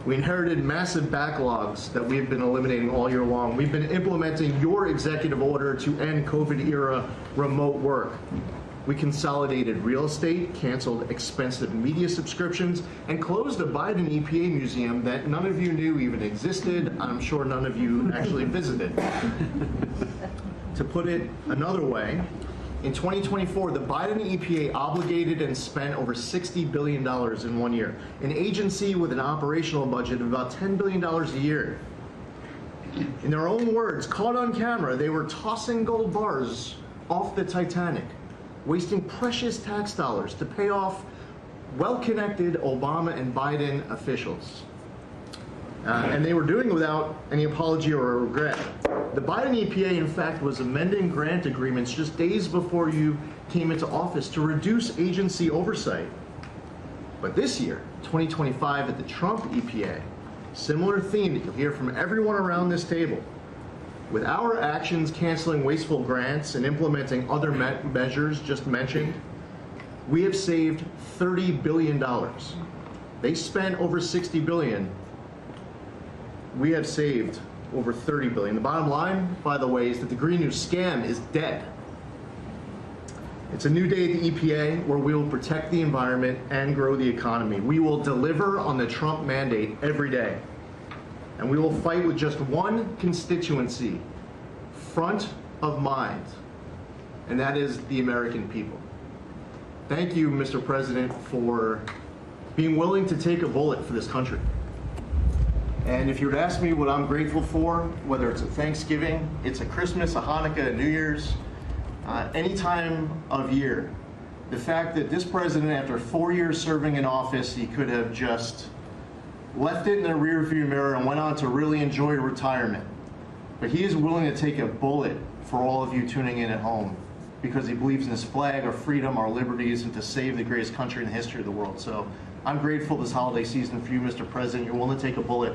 We inherited massive backlogs that we've been eliminating all year long. We've been implementing your executive order to end COVID-era remote work. We consolidated real estate, canceled expensive media subscriptions, and closed a Biden EPA museum that none of you knew even existed. I'm sure none of you actually visited. To put it another way, in 2024, the Biden EPA obligated and spent over $60 billion in 1 year. An agency with an operational budget of about $10 billion a year. In their own words, caught on camera, they were tossing gold bars off the Titanic, wasting precious tax dollars to pay off well-connected Obama and Biden officials. And they were doing it without any apology or regret. The Biden EPA, in fact, was amending grant agreements just days before you came into office to reduce agency oversight. But this year, 2025, at the Trump EPA, similar theme that you'll hear from everyone around this table. With our actions canceling wasteful grants and implementing other measures just mentioned, we have saved $30 billion. They spent over $60 billion. We have saved over $30 billion. The bottom line, by the way, is that the Green New scam is dead. It's a new day at the EPA where we will protect the environment and grow the economy. We will deliver on the Trump mandate every day. And we will fight with just one constituency front of mind, and that is the American people. Thank you, Mr. President, for being willing to take a bullet for this country. And if you were to ask me what I'm grateful for, whether it's a Thanksgiving, it's a Christmas, a Hanukkah, a New Year's, any time of year, the fact that this president, after 4 years serving in office, he could have just left it in the rearview mirror and went on to really enjoy retirement. But he is willing to take a bullet for all of you tuning in at home. because he believes in his flag, our freedom, our liberties, and to save the greatest country in the history of the world. So I'm grateful this holiday season for you, Mr. President. You're willing to take a bullet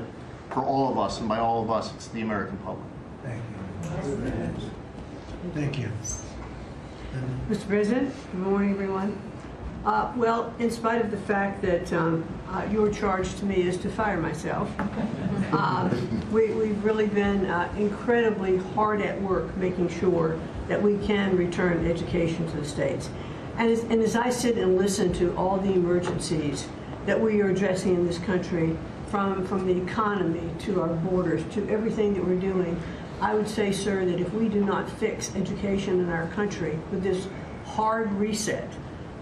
for all of us, and by all of us, it's the American public. Thank you. Thank you. Mr. President, good morning, everyone. Well, in spite of the fact that your charge to me is to fire myself, we've really been incredibly hard at work making sure that we can return education to the states. And as I sit and listen to all the emergencies that we are addressing in this country, from the economy to our borders to everything that we're doing, I would say, sir, that if we do not fix education in our country with this hard reset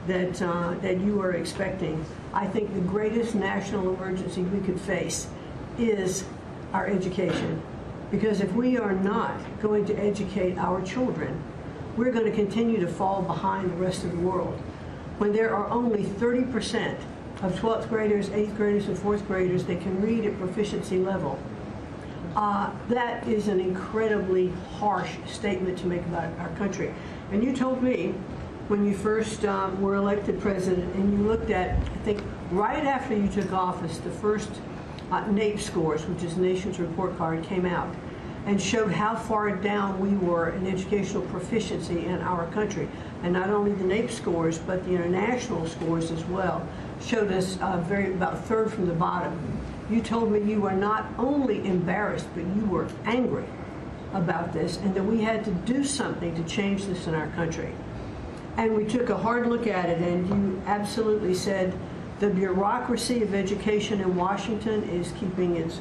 that you are expecting, I think the greatest national emergency we could face is our education. Because if we are not going to educate our children, we're going to continue to fall behind the rest of the world. When there are only 30% of 12th graders, 8th graders, and 4th graders that can read at proficiency level, that is an incredibly harsh statement to make about our country. And you told me when you first were elected president, and you looked at, I think, right after you took office, the first NAEP scores, which is Nation's Report Card, came out and showed how far down we were in educational proficiency in our country. And not only the NAEP scores, but the international scores as well showed us about a third from the bottom. You told me you were not only embarrassed, but you were angry about this, and that we had to do something to change this in our country. And we took a hard look at it, and you absolutely said the bureaucracy of education in Washington is keeping its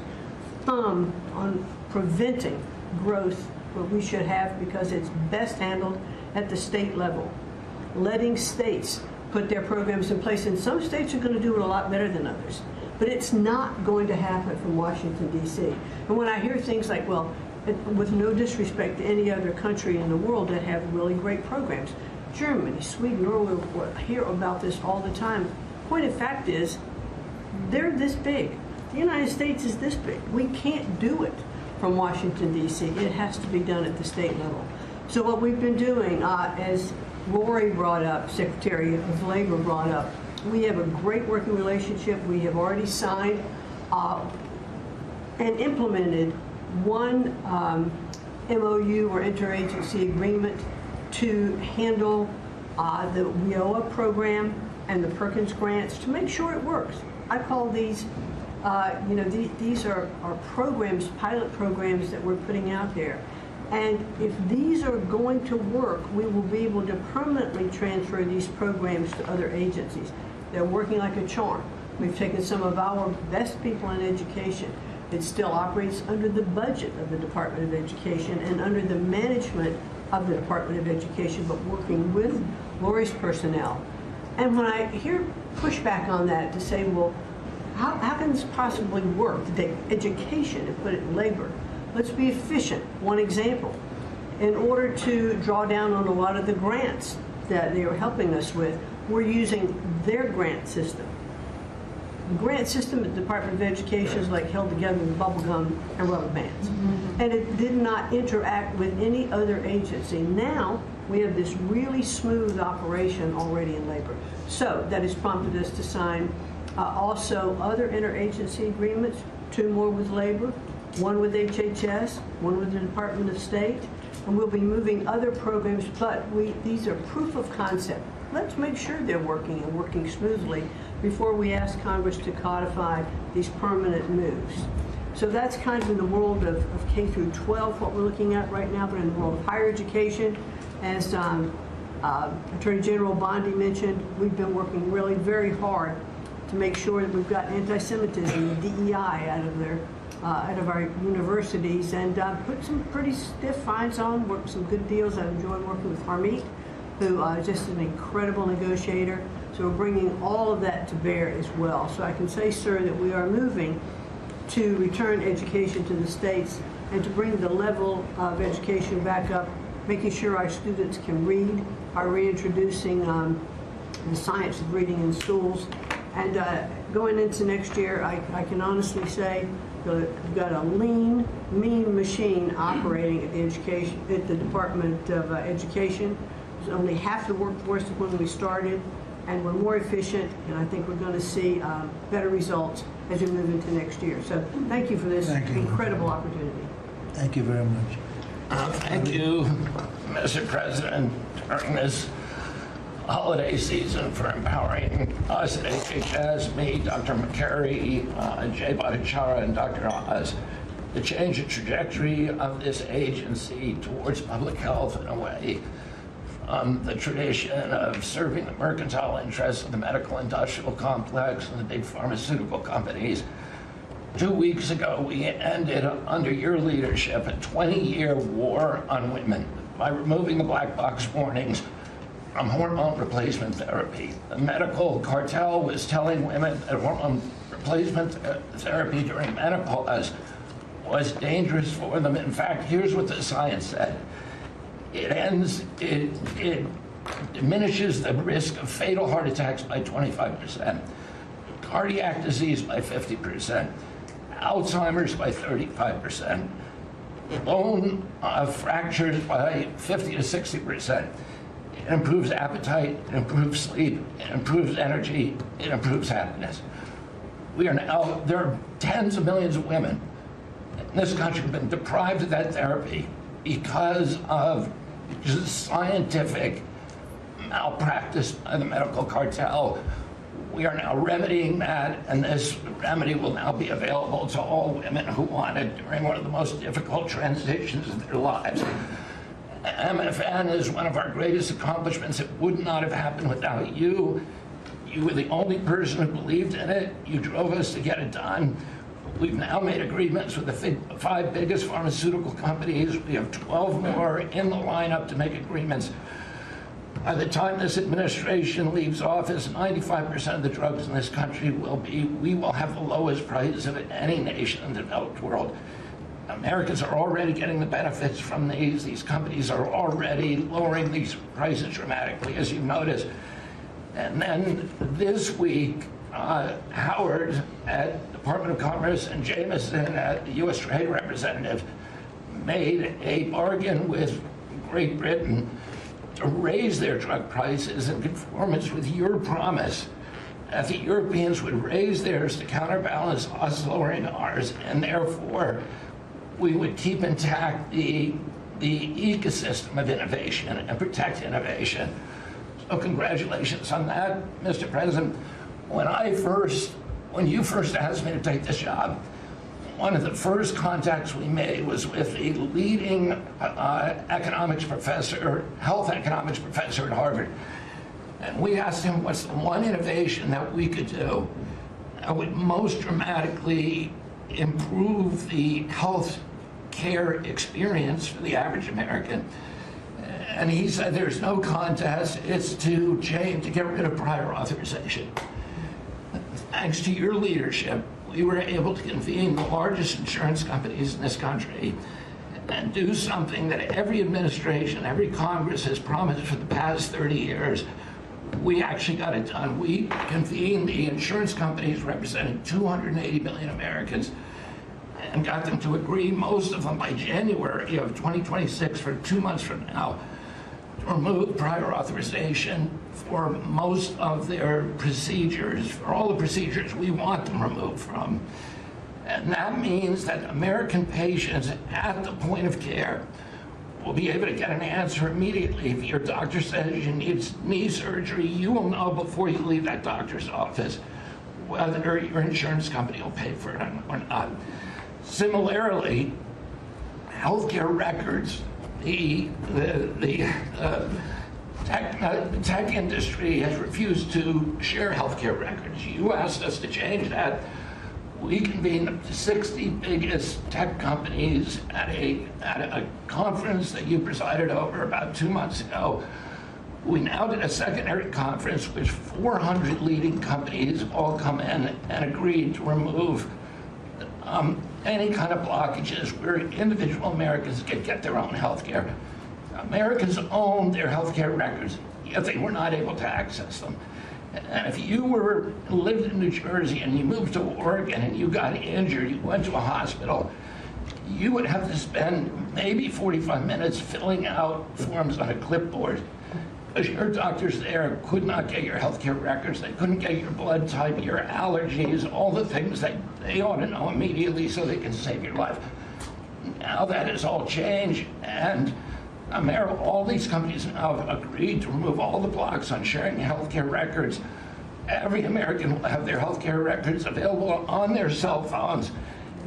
thumb on preventing growth, what we should have, because it's best handled at the state level. Letting states put their programs in place, and some states are going to do it a lot better than others. But it's not going to happen from Washington, D.C. And when I hear things like, well, with no disrespect to any other country in the world that have really great programs, Germany, Sweden, Norway, I hear about this all the time. Point of fact is, they're this big. The United States is this big. We can't do it from Washington, D.C. It has to be done at the state level. So what we've been doing, as Lori brought up, Secretary of Labor brought up, we have a great working relationship. We have already signed and implemented one MOU or interagency agreement to handle the WIOA program and the Perkins grants to make sure it works. I call these, these are programs, pilot programs that we're putting out there. And if these are going to work, we will be able to permanently transfer these programs to other agencies. They're working like a charm. We've taken some of our best people in education. It still operates under the budget of the Department of Education and under the management of the Department of Education, but working with Lori's personnel. And when I hear pushback on that to say, well, how can this possibly work to take education and put it in labor? Let's be efficient. One example, in order to draw down on a lot of the grants that they are helping us with, we're using their grant system. The grant system at the Department of Education is like held together with bubble gum and rubber bands. And it did not interact with any other agency. Now, we have this really smooth operation already in labor. So that has prompted us to sign also other interagency agreements, 2 more with labor, 1 with HHS, 1 with the Department of State, and we'll be moving other programs, but these are proof of concept. Let's make sure they're working and working smoothly before we ask Congress to codify these permanent moves. So that's kind of in the world of K through 12, what we're looking at right now, but in the world of higher education, as Attorney General Bondi mentioned, we've been working really very hard to make sure that we've got anti-Semitism and DEI out of our universities, and put some pretty stiff fines on, worked some good deals. I've enjoyed working with Harmeet, who is just an incredible negotiator. So we're bringing all of that to bear as well. So I can say, sir, that we are moving to return education to the states and to bring the level of education back up, making sure our students can read, are reintroducing the science of reading in schools. And going into next year, I can honestly say we've got a lean, mean machine operating at the Department of Education. It's only half the workforce of when we started, and we're more efficient, and I think we're going to see better results as we move into next year. So thank you for this incredible opportunity. Thank you very much. Thank you, Mr. President, during this holiday season for empowering us at HHS, me, Dr. McCary, Jay Bhattacharya, and Dr. Oz, to change the trajectory of this agency towards public health in a way from the tradition of serving the mercantile interests of the medical industrial complex and the big pharmaceutical companies. 2 weeks ago, we ended, under your leadership, a 20-year war on women by removing the black box warnings from hormone replacement therapy. The medical cartel was telling women that hormone replacement therapy during menopause was dangerous for them. In fact, here's what the science said. It diminishes the risk of fatal heart attacks by 25%, cardiac disease by 50%, Alzheimer's by 35%, bone fractures by 50 to 60%. It improves appetite, it improves sleep, it improves energy, it improves happiness. There are tens of millions of women in this country who have been deprived of that therapy because of scientific malpractice by the medical cartel. We are now remedying that, and this remedy will now be available to all women who want it during one of the most difficult transitions of their lives. MFN is one of our greatest accomplishments. It would not have happened without you. You were the only person who believed in it. You drove us to get it done. We've now made agreements with the 5 biggest pharmaceutical companies. We have 12 more in the lineup to make agreements. By the time this administration leaves office, 95% of the drugs in this country we will have the lowest prices of any nation in the developed world. Americans are already getting the benefits from these. These companies are already lowering these prices dramatically, as you noticed. And then this week, Howard at Department of Commerce and Jameson at the U.S. Trade Representative made a bargain with Great Britain to raise their drug prices in conformance with your promise that the Europeans would raise theirs to counterbalance us lowering ours, and therefore we would keep intact the ecosystem of innovation and protect innovation. So congratulations on that, Mr. President. When you first asked me to take this job, one of the first contacts we made was with a leading economics professor, health economics professor at Harvard. And we asked him what's the one innovation that we could do that would most dramatically improve the health care experience for the average American. And he said there's no contest, it's to get rid of prior authorization. Thanks to your leadership, we were able to convene the largest insurance companies in this country and do something that every administration, every Congress has promised for the past 30 years. We actually got it done. We convened the insurance companies representing 280 million Americans and got them to agree, most of them by January of 2026, for 2 months from now, to remove prior authorization for most of their procedures, for all the procedures we want them removed from. And that means that American patients at the point of care will be able to get an answer immediately. If your doctor says you need knee surgery, you will know before you leave that doctor's office whether your insurance company will pay for it or not. Similarly, healthcare records, the tech industry has refused to share healthcare records. You asked us to change that. We convened the 60 biggest tech companies at a conference that you presided over about 2 months ago. We now did a secondary conference which 400 leading companies all come in and agreed to remove any kind of blockages where individual Americans can get their own health care. Americans own their health care records, yet they were not able to access them. And if you lived in New Jersey and you moved to Oregon and you got injured, you went to a hospital, you would have to spend maybe 45 minutes filling out forms on a clipboard. Because your doctors there could not get your healthcare records. They couldn't get your blood type, your allergies, all the things that they ought to know immediately so they can save your life. Now that has all changed, and all these companies now have agreed to remove all the blocks on sharing healthcare records. Every American will have their healthcare records available on their cell phones,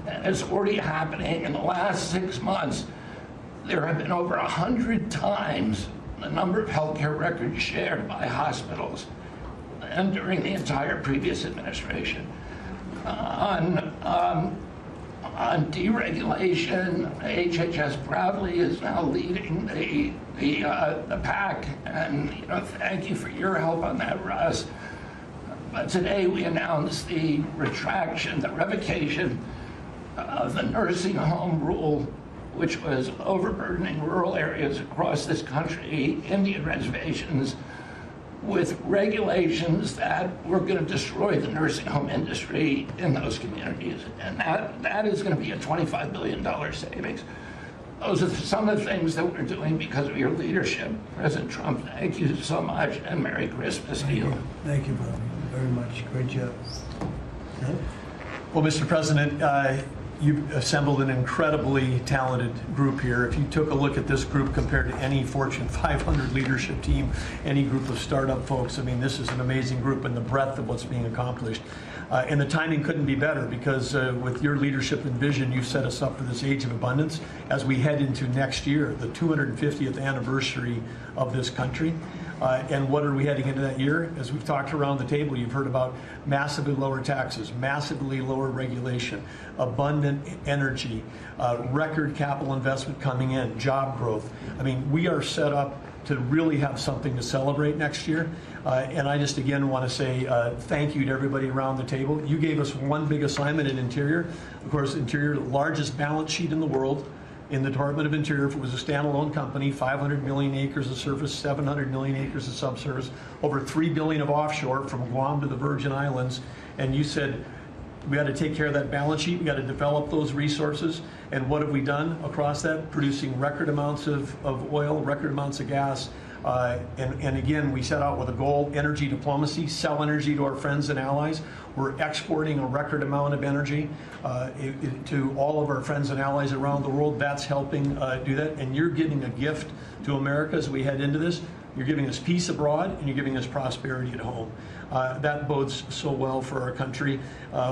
and it's already happening. In the last 6 months, there have been over 100 times the number of healthcare records shared by hospitals and during the entire previous administration. On deregulation, HHS proudly is now leading the pack, and thank you for your help on that, Russ. But today we announced the revocation of the nursing home rule, which was overburdening rural areas across this country, Indian reservations, with regulations that were going to destroy the nursing home industry in those communities. And that is going to be a $25 billion savings. Those are some of the things that we're doing because of your leadership. President Trump, thank you so much, and Merry Christmas to you. Thank you, Bobby, very much. Great job. Well, Mr. President, you've assembled an incredibly talented group here. If you took a look at this group compared to any Fortune 500 leadership team, any group of startup folks, I mean, this is an amazing group, and the breadth of what's being accomplished. And the timing couldn't be better because with your leadership and vision, you've set us up for this age of abundance as we head into next year, the 250th anniversary of this country. And what are we heading into that year? As we've talked around the table, you've heard about massively lower taxes, massively lower regulation, abundant energy, record capital investment coming in, job growth. I mean, we are set up to really have something to celebrate next year. And I just again want to say thank you to everybody around the table. You gave us one big assignment in Interior. Of course, Interior, largest balance sheet in the world. In the Department of Interior, if it was a standalone company, 500 million acres of surface, 700 million acres of subsurface, over 3 billion of offshore from Guam to the Virgin Islands. And you said, we got to take care of that balance sheet. We got to develop those resources. And what have we done across that? Producing record amounts of oil, record amounts of gas. And again, we set out with a goal, energy diplomacy, sell energy to our friends and allies. We're exporting a record amount of energy to all of our friends and allies around the world. That's helping do that. And you're giving a gift to America as we head into this. You're giving us peace abroad, and you're giving us prosperity at home. That bodes so well for our country.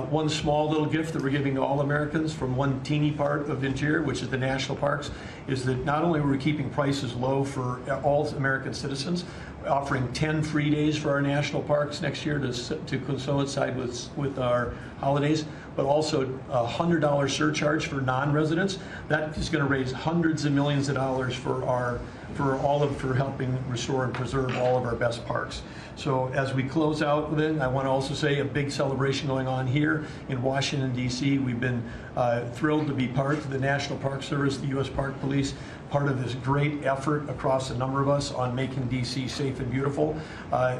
One small little gift that we're giving to all Americans from one teeny part of Interior, which is the national parks, is that not only are we keeping prices low for all American citizens, offering 10 free days for our national parks next year to coincide with our holidays, but also a $100 surcharge for non-residents. That is going to raise hundreds of millions of dollars for helping restore and preserve all of our best parks. So as we close out with it, I want to also say a big celebration going on here in Washington, D.C. We've been thrilled to be part of the National Park Service, the U.S. Park Police, part of this great effort across a number of us on making D.C. safe and beautiful.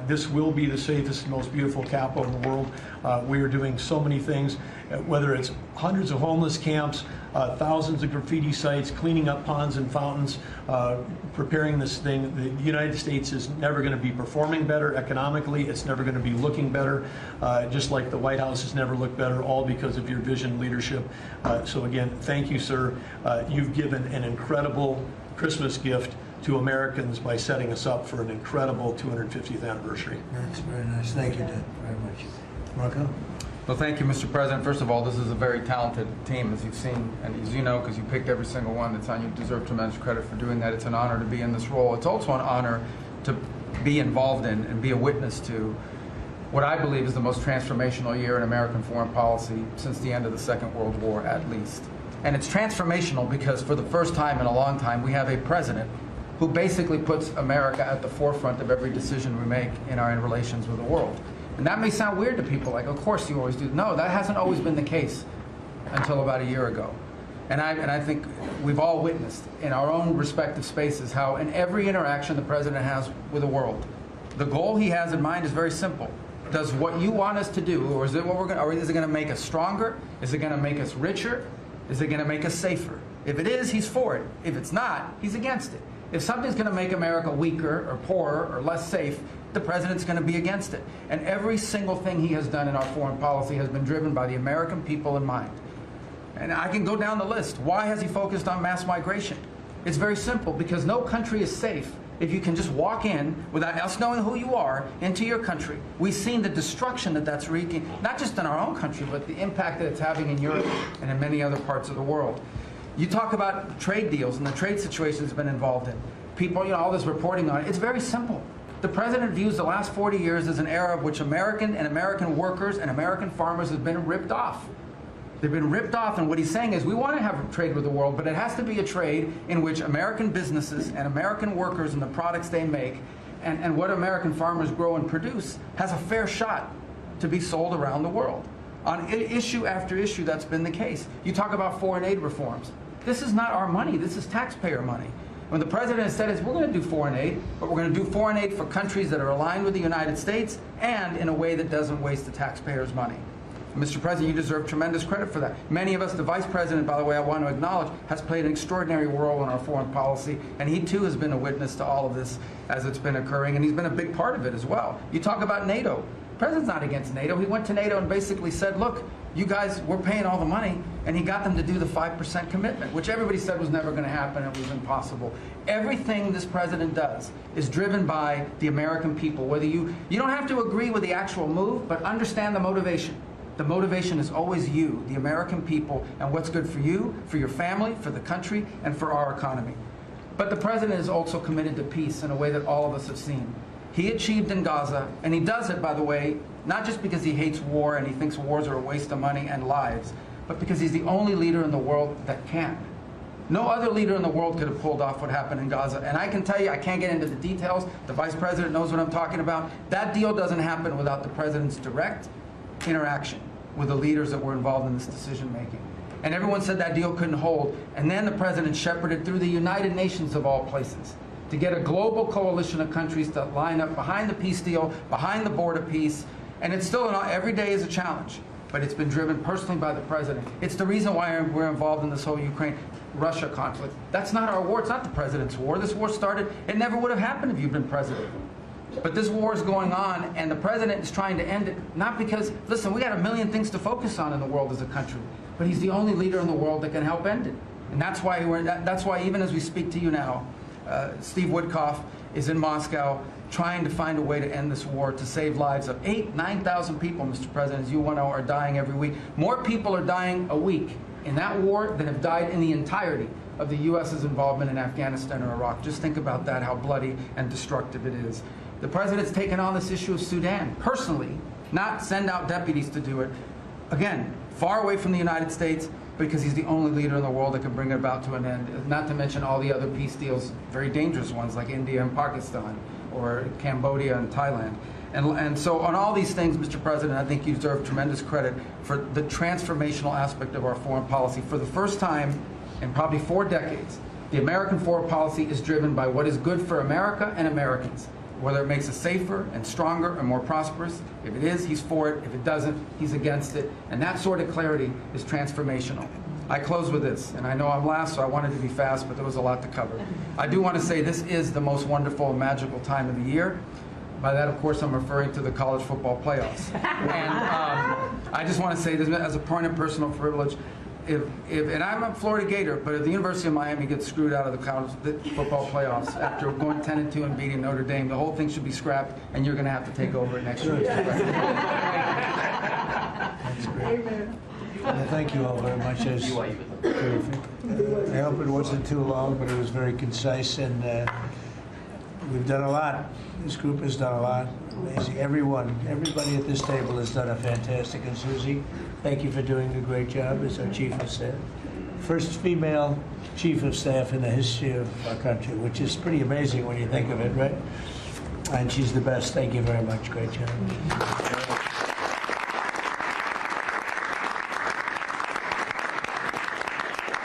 This will be the safest and most beautiful capital in the world. We are doing so many things, whether it's hundreds of homeless camps, thousands of graffiti sites, cleaning up ponds and fountains, preparing this thing. The United States is never going to be performing better economically. It's never going to be looking better, just like the White House has never looked better, all because of your vision leadership. So again, thank you, sir. You've given an incredible Christmas gift to Americans by setting us up for an incredible 250th anniversary. That's very nice. Thank you, Dad, very much. Marco? Well, thank you, Mr. President. First of all, this is a very talented team, as you've seen, and as you know, because you picked every single one that's on. You deserve tremendous credit for doing that. It's an honor to be in this role. It's also an honor to be involved in and be a witness to what I believe is the most transformational year in American foreign policy since the end of the Second World War, at least. And it's transformational because for the first time in a long time, we have a president who basically puts America at the forefront of every decision we make in our relations with the world. And that may sound weird to people, like, of course you always do. No, that hasn't always been the case until about a year ago. And I think we've all witnessed in our own respective spaces how in every interaction the president has with the world, the goal he has in mind is very simple. Does what you want us to do, or is it what we're going, or is it going to make us stronger? Is it going to make us richer? Is it going to make us safer? If it is, he's for it. If it's not, he's against it. If something's going to make America weaker or poorer or less safe, the president's going to be against it. And every single thing he has done in our foreign policy has been driven by the American people in mind. And I can go down the list. Why has he focused on mass migration? It's very simple, because no country is safe if you can just walk in without us knowing who you are into your country. We've seen the destruction that that's wreaking, not just in our own country, but the impact that it's having in Europe and in many other parts of the world. You talk about trade deals and the trade situation has been involved in. People, all this reporting on it, it's very simple. The president views the last 40 years as an era of which American workers and American farmers have been ripped off. They've been ripped off, and what he's saying is we want to have a trade with the world, but it has to be a trade in which American businesses and American workers and the products they make and what American farmers grow and produce has a fair shot to be sold around the world. On issue after issue, that's been the case. You talk about foreign aid reforms. This is not our money. This is taxpayer money. When the president has said is we're going to do foreign aid, but we're going to do foreign aid for countries that are aligned with the United States and in a way that doesn't waste the taxpayers' money. Mr. President, you deserve tremendous credit for that. Many of us, the Vice President, by the way, I want to acknowledge, has played an extraordinary role in our foreign policy, and he too has been a witness to all of this as it's been occurring, and he's been a big part of it as well. You talk about NATO. The President's not against NATO. He went to NATO and basically said, look, you guys, we're paying all the money, and he got them to do the 5% commitment, which everybody said was never going to happen, it was impossible. Everything this president does is driven by the American people. Whether you don't have to agree with the actual move, but understand the motivation. The motivation is always you, the American people, and what's good for you, for your family, for the country, and for our economy. But the president is also committed to peace in a way that all of us have seen. He achieved in Gaza, and he does it, by the way, not just because he hates war and he thinks wars are a waste of money and lives, but because he's the only leader in the world that can. No other leader in the world could have pulled off what happened in Gaza. And I can tell you, I can't get into the details. The Vice President knows what I'm talking about. That deal doesn't happen without the president's direct interaction with the leaders that were involved in this decision making. And everyone said that deal couldn't hold. And then the president shepherded through the United Nations of all places to get a global coalition of countries to line up behind the peace deal, behind the border peace. And it's still, every day is a challenge, but it's been driven personally by the president. It's the reason why we're involved in this whole Ukraine-Russia conflict. That's not our war. It's not the president's war. This war started, it never would have happened if you'd been president. But this war is going on, and the president is trying to end it, not because, listen, we got a million things to focus on in the world as a country, but he's the only leader in the world that can help end it. And that's why even as we speak to you now, Steve Woodcock is in Moscow trying to find a way to end this war, to save lives of 8,000 to 9,000 people, Mr. President, as you know, are dying every week. More people are dying a week in that war than have died in the entirety of the U.S.'s involvement in Afghanistan or Iraq. Just think about that, how bloody and destructive it is. The president's taken on this issue of Sudan personally, not send out deputies to do it. Again, far away from the United States, because he's the only leader in the world that can bring it about to an end, not to mention all the other peace deals, very dangerous ones like India and Pakistan, or Cambodia and Thailand. And so on all these things, Mr. President, I think you deserve tremendous credit for the transformational aspect of our foreign policy. For the first time in probably 4 decades, the American foreign policy is driven by what is good for America and Americans. Whether it makes us safer and stronger and more prosperous. If it is, he's for it. If it doesn't, he's against it. And that sort of clarity is transformational. I close with this, and I know I'm last, so I wanted to be fast, but there was a lot to cover. I do want to say this is the most wonderful and magical time of the year. By that, of course, I'm referring to the college football playoffs. And I just want to say this as a point of personal privilege. And I'm a Florida Gator, but if the University of Miami gets screwed out of the college football playoffs after going 10-2 and beating Notre Dame, the whole thing should be scrapped, and you're going to have to take over it next year. That's great. Well, thank you all very much. Terrific. I hope it wasn't too long, but it was very concise, and we've done a lot. This group has done a lot. Amazing. Everybody at this table has done a fantastic. And Susie, thank you for doing a great job as our Chief of Staff. First female Chief of Staff in the history of our country, which is pretty amazing when you think of it, right? And she's the best. Thank you very much. Great job.